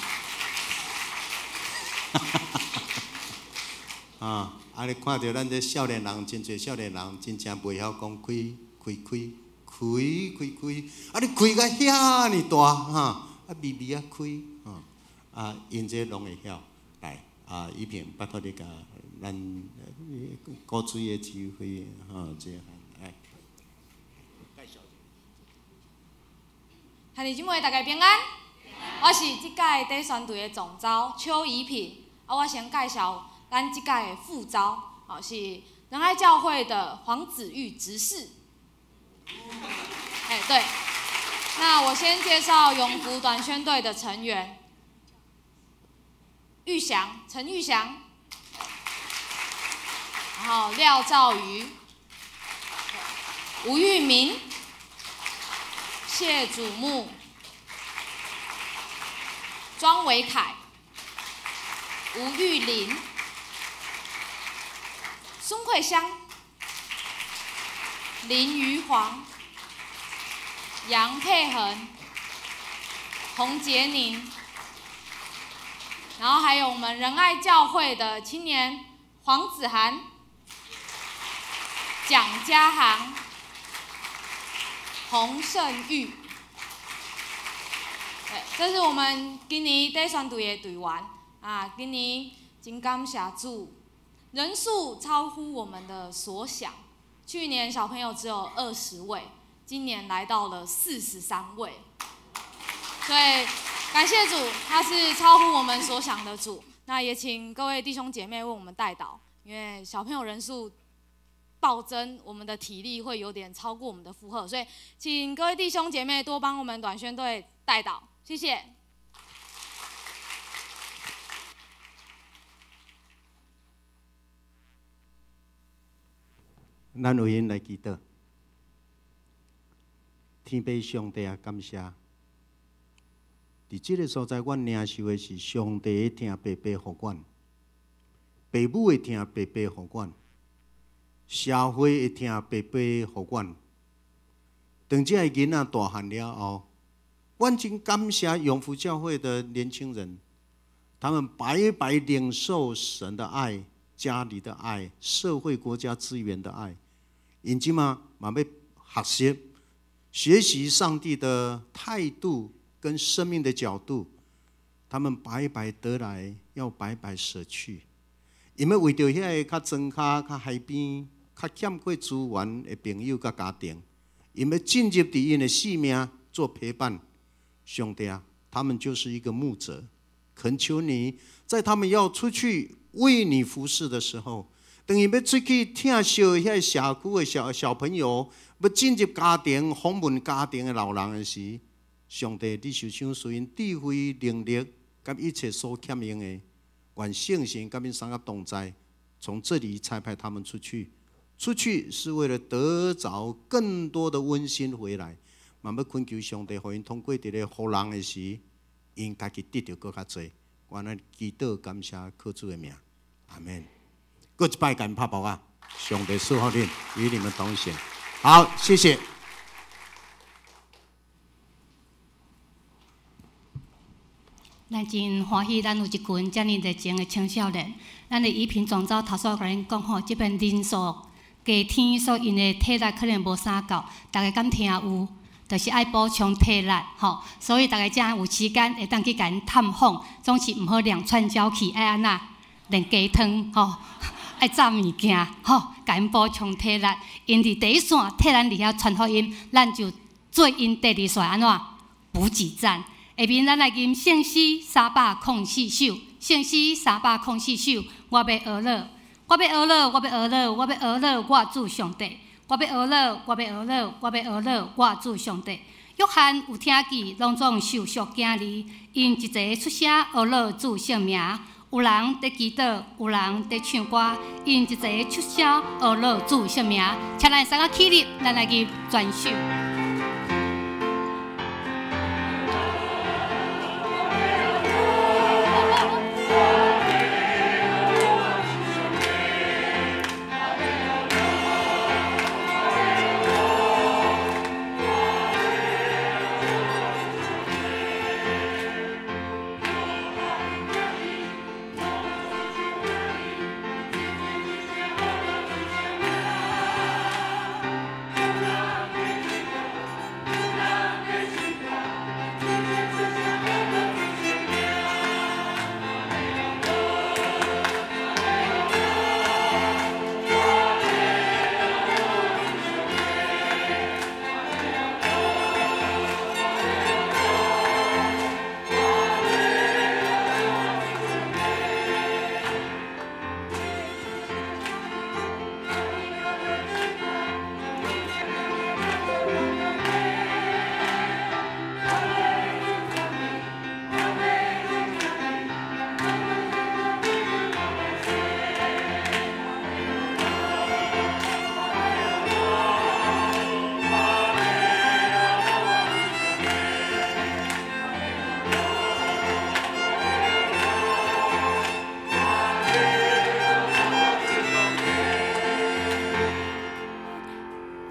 你看到咱这少年人，真侪少年人真正袂晓讲开，你开甲遐尼大微微开因这拢会晓来依萍拜托你甲咱高主的机会这哎，介绍。兄弟姊妹大家平安，我是这届第选队的总召邱怡萍。我先介绍咱这届的副召，是仁爱教会的黄子玉执事。对，那我先介绍永福短宣队的成员：陈玉祥，然后廖兆瑜、吴玉明、谢祖木、庄维凯、吴玉林、孙慧香、林余煌、杨佩恒、洪杰宁，然后还有我们仁爱教会的青年黄子涵、蒋家航、洪胜玉。对，这是我们今年第选队的队员今年真感谢主，人数超乎我们的所想。去年小朋友只有20位，今年来到了43位。所以感谢主，他是超乎我们所想的主。那也请各位弟兄姐妹为我们代祷，因为小朋友人数暴增，我们的体力会有点超过我们的负荷，所以请各位弟兄姐妹多帮我们短宣队代祷，谢谢。咱有因来祈祷，天父上帝感谢。伫即个所在，阮领受的是上帝会听白白互阮，父母会听白白互阮，社会会听白白互阮。等这个囡仔大汉了后，阮真感谢永福教会的年轻人，他们白白领受神的爱、家里的爱、社会国家资源的爱，因即嘛要学习上帝的态度。跟生命的角度，他们白白得来，要白白舍去。因为为着遐个较庄脚、较海边、较欠缺资源的朋友甲家庭，因为进入伫因的性命做陪伴。上帝他们就是一个牧者，恳求你，在他们要出去为你服侍的时候，等于要出去听小遐社区的小朋友，要进入家庭、访问家庭的老人的时。上帝，你就像属因智慧、能力，甲一切所欠用的，愿圣神甲因三个同在，从这里差派他们出去。出去是为了得着更多的温馨回来。慢慢恳求上帝，互因通过伫咧服人的时，因家己得到更较多。我咱祈祷感谢靠主的名，阿门。过一摆甲因拍包啊！上帝祝福恁，与你们同行。好，谢谢。咱真欢喜，咱有一群遮尔热情的青少年。咱的宜平总召头先甲恁讲吼，即边人数加天，所以因的体力可能无啥够。大家敢听有？就是爱补充体力吼。所以大家才有时间会当去甲因探访，总是毋好两串鸟去，爱安那练鸡汤吼，爱炸物件吼，甲因补充体力。因伫第一线替咱伫遐传福音，咱就做因第二线安怎补给站。下面咱来吟圣诗304首，圣诗304首，我要学了，我要学了，我要学了，我要学了，我主上帝。我要学了，我要学了，我要学了，我主上帝。约翰有听见，拢总受属惊离，因一个出声学了主圣名。有人在祈祷，有人在唱歌，因一个出声学了主圣名。请咱三个起立，咱来吟全首。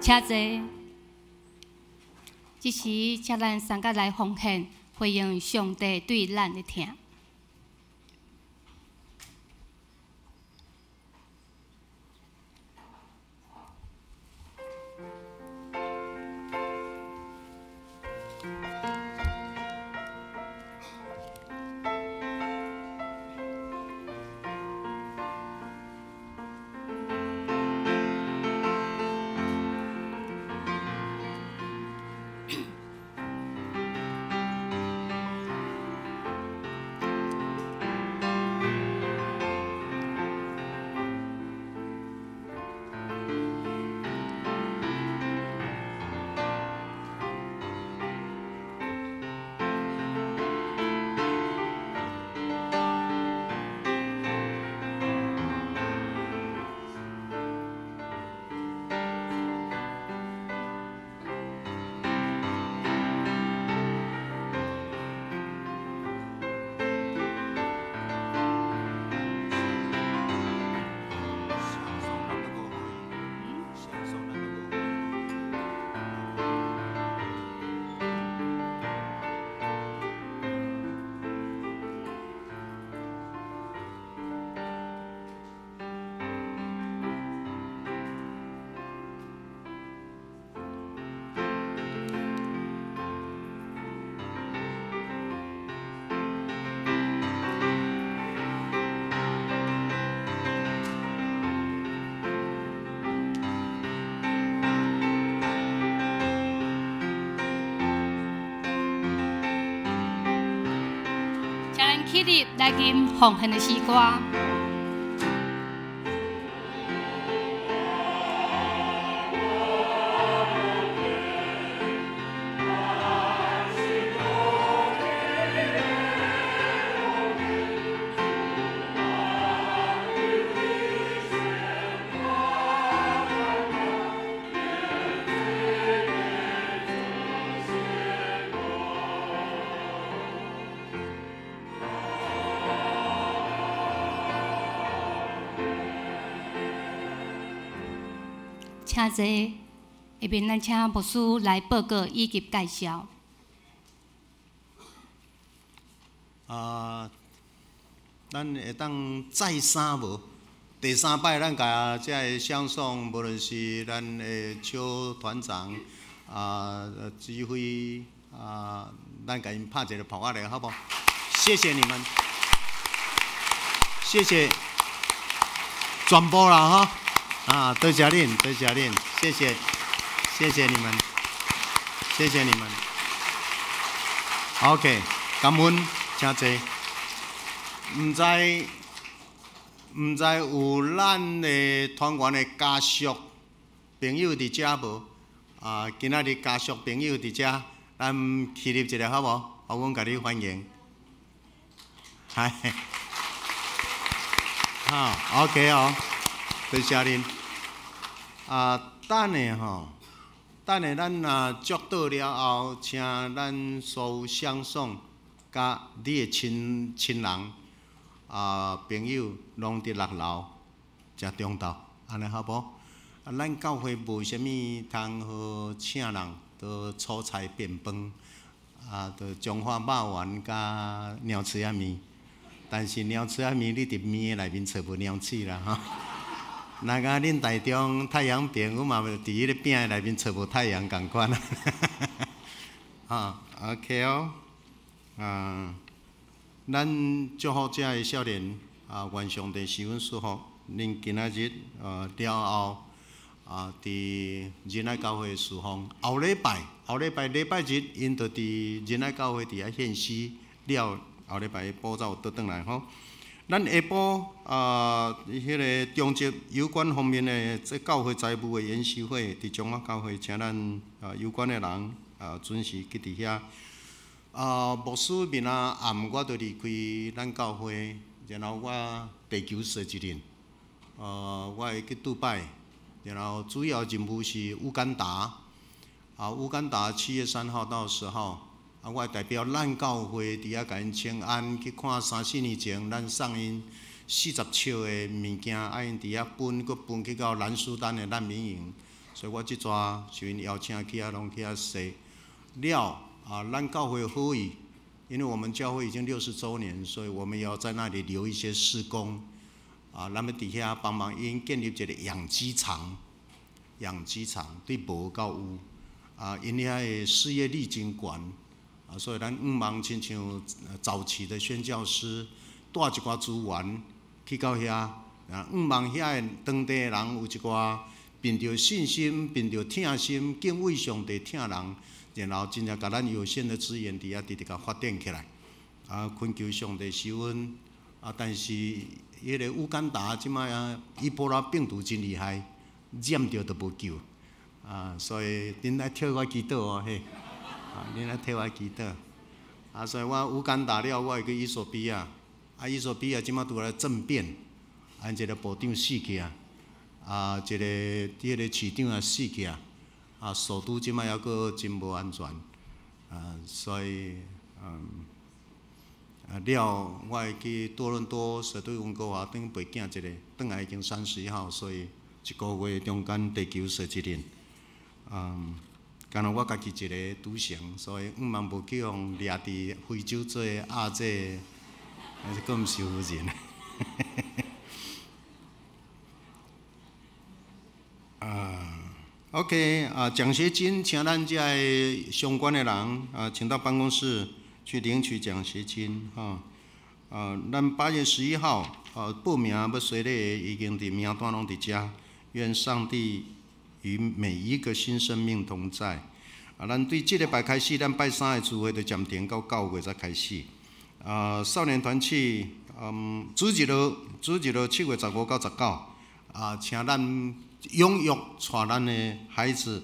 请坐，这时请咱三个来奉献，回应上帝对咱的疼。起立来吟奉献的诗歌。请坐，下面咱请牧师来报告以及介绍。咱会当再三无？第三摆咱甲这个相送，无论是咱的小团长指挥咱给因拍一个扑克来，好不好？谢谢你们，谢谢转播了哈，多谢恁，多谢恁，谢谢，谢谢你们，谢谢你们。OK， 感恩，真济。唔知有咱的团员的家属朋友伫遮无？今仔日家属朋友伫遮，咱起立一下好无？好，阮甲你欢迎。嗨，好 ，OK 哦，多谢恁。等下咱祝祷了后，请咱所有相送甲你的亲人朋友拢伫6楼食中昼，安尼好无？咱教会无啥物通好请人，都粗菜便饭，都中华肉圆甲鸟翅仔面。但是鸟翅仔面，你伫面内面找无鸟翅啦哈。那甲恁台中太阳饼，我嘛伫迄个饼内面找无太阳共款啦。OK 哦，咱祝福遮个少年愿上帝施恩赐福。恁今仔日了后伫仁爱教会侍奉，后礼拜礼拜日，因就伫仁爱教会伫遐献诗了。后礼拜补走倒转来吼。咱下晡迄个中职有关方面的这教会财务的研习会，伫中华教会，请咱有关的人准时去伫遐。牧师明仔暗我就离开咱教会，然后我地球设一任，我会去杜拜，然后主要任务是乌干达。乌干达7月3号到10号。我代表咱教会伫遐甲因请安去看3、4年前咱送因40册的物件，因伫遐分去到南苏丹的难民营，所以我即阵受因邀请去遐，拢去遐踅了。咱教会好意，因为我们教会已经60周年，所以我们也要在那里留一些事工。咱要伫遐帮忙因建立一个养鸡场，对无到有。因遐的事业力真悬。所以咱毋茫亲像早期的宣教师，带一寡资源去到遐，毋茫遐的当地人有一寡凭着信心、凭着疼心、敬畏上帝、疼人，然后真正甲咱有限的资源伫遐直直甲发展起来。恳求上帝施恩。但是迄个乌干达即摆伊波拉病毒真厉害，染着都无救。所以恁来替我祈祷哦嘿。恁来替我祈祷。所以我乌干达了，我会去伊索比亚。伊索比亚即摆拄来政变，一个部长死去一个迄个市长也死去首都即摆还阁真无安全。所以了，我会去多伦多社队温哥华等陪囝一个，转来已经31号，所以1个月中间地球设一年。敢若我家己一个独成，所以毋茫无去互掠伫非洲做亚这，还是更毋是有人。OK 奖学金，请咱遮个相关的人请到办公室去领取奖学金咱8月11号报名要随礼已经伫名单拢伫遮，愿上帝与每一个新生命同在。咱对这礼拜开始，咱拜3的聚会就暂停到9月才开始。少年团契，主日7月15到19，请咱踊跃带咱的孩子，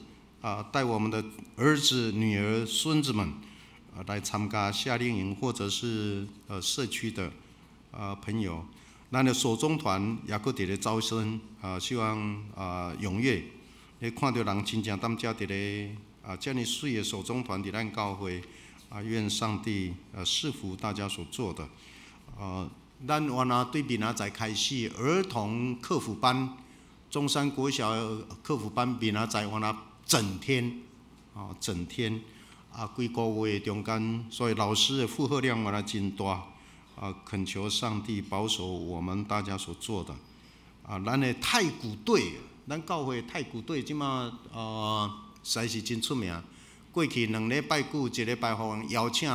带我们的儿子、女儿、孙子们，来参加夏令营，或者是社区的朋友。咱的手中团也搁伫咧招生，希望踊跃。你看到人真正踮遮伫咧遮尔水的手中团伫咱教会，愿上帝赐福大家所做的。咱原来对明仔载开始儿童课辅班，中山国小课辅班明仔载原来整天，几个月中间，所以老师的负荷量原来真大。恳求上帝保守我们大家所做的。咱的太鼓队，咱教会太鼓队即马实在是真出名。过去2礼拜久，1礼拜互人邀请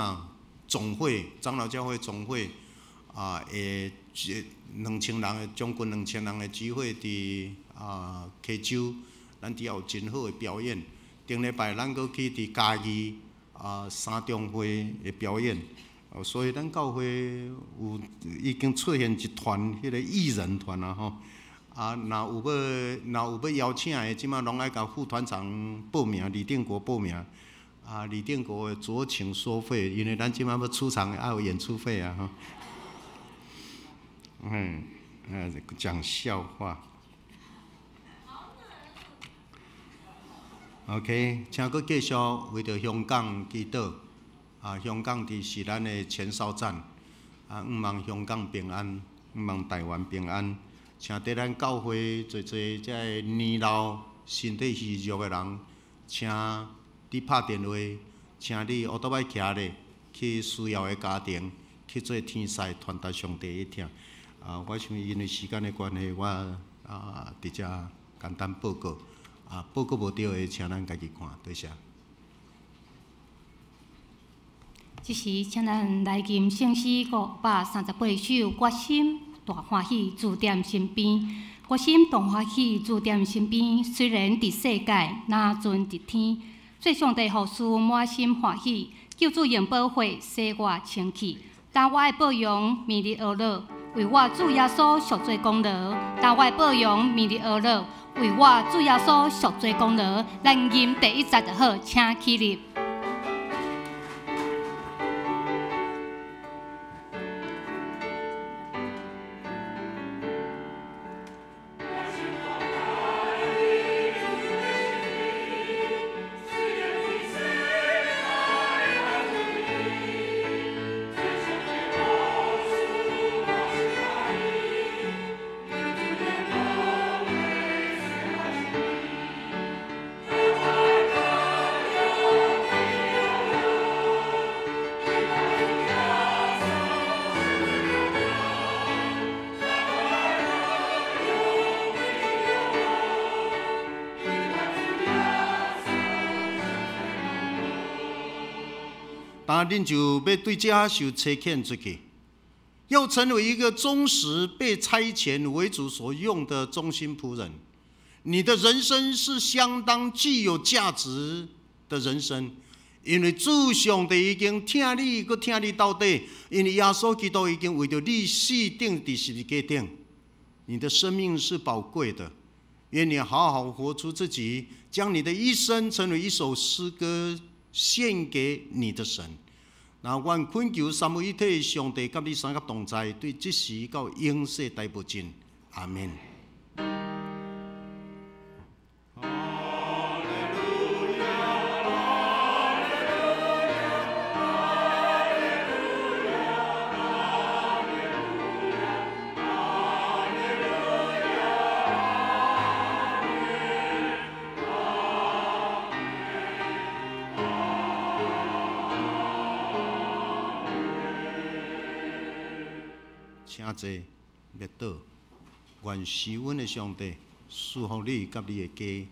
总会长老教会总会2000人的将近2000人的聚会伫溪州，咱伫有真好的表演。顶礼拜咱阁去伫嘉义三中会的表演。所以咱教会已经出现一团迄个艺人团啊吼。若有要邀请的，即马拢爱甲副团长报名，李定国报名。李定国的酌情收费，因为咱即马要出场，要有演出费啊吼。讲笑话。OK， 请阁继续为着香港祈祷。香港是咱的前哨站。毋望香港平安，毋望台湾平安。请伫咱教会做这年老、身体虚弱的人，请你拍电话，请你乌多摆骑咧去需要的家庭去做天使，传达上帝的听。我想因为时间的关系，我伫遮简单报告。报告无对的，请咱家己看，多谢。即时，请咱来吟圣诗538首，决心大欢喜住踮身边。决心大欢喜住踮身边，虽然伫世界，若存伫天。做上帝护士满心欢喜，救主用保护洗我清气。当我的保养明日而乐，为我主耶稣赎罪功劳。当我的保养明日而乐，为我主耶稣赎罪功劳。咱吟第1节就好，请起立。恁就要对这受差遣出去，要成为一个忠实被差遣为主所用的忠心仆人。你的人生是相当具有价值的人生，因为主上帝已经听你，佮听你到底。因为耶稣基督已经为着你死定伫十字架顶，你的生命是宝贵的。愿你好好活出自己，将你的一生成为一首诗歌，献给你的神。那愿恳求三位一体上帝甲你三甲同在，对即时到永世大不尽。阿门。请坐，灭倒。愿施恩的上帝赐福你甲你的家，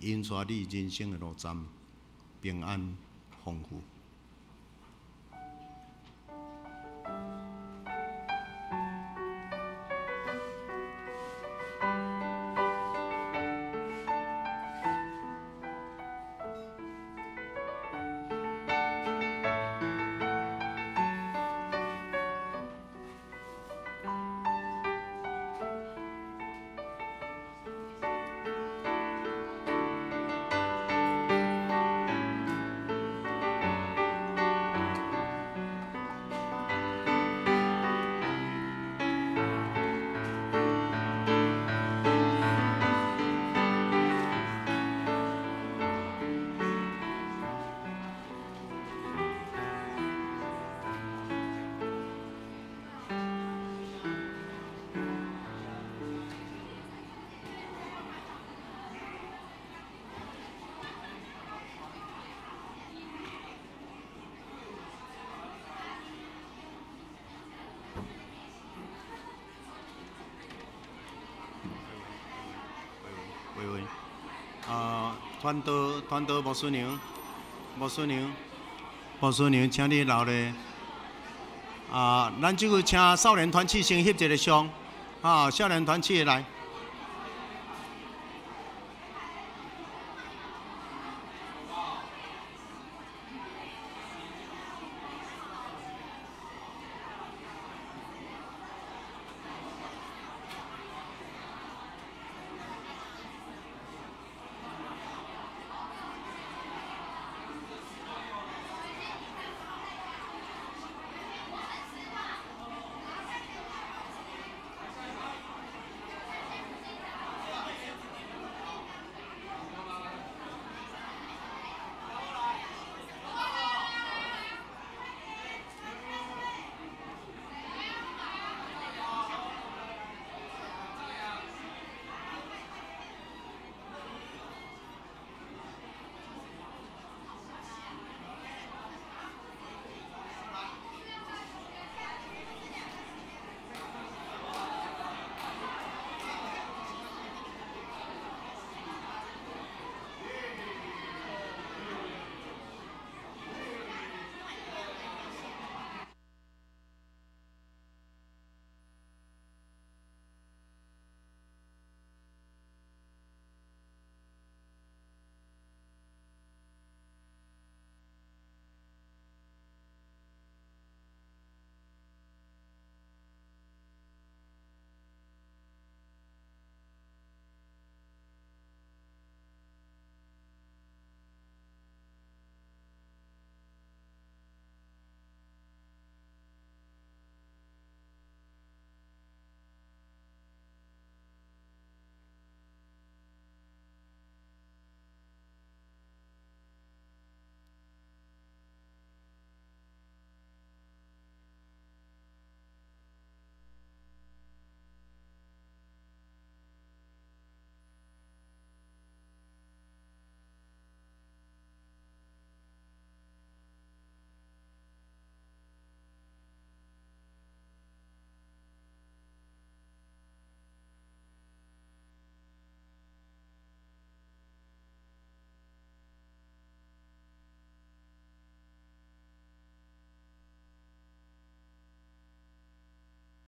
引带你人生的路站平安丰富。团导莫顺娘，请你留咧。咱即个请少年团契先翕一个相，少年团契来。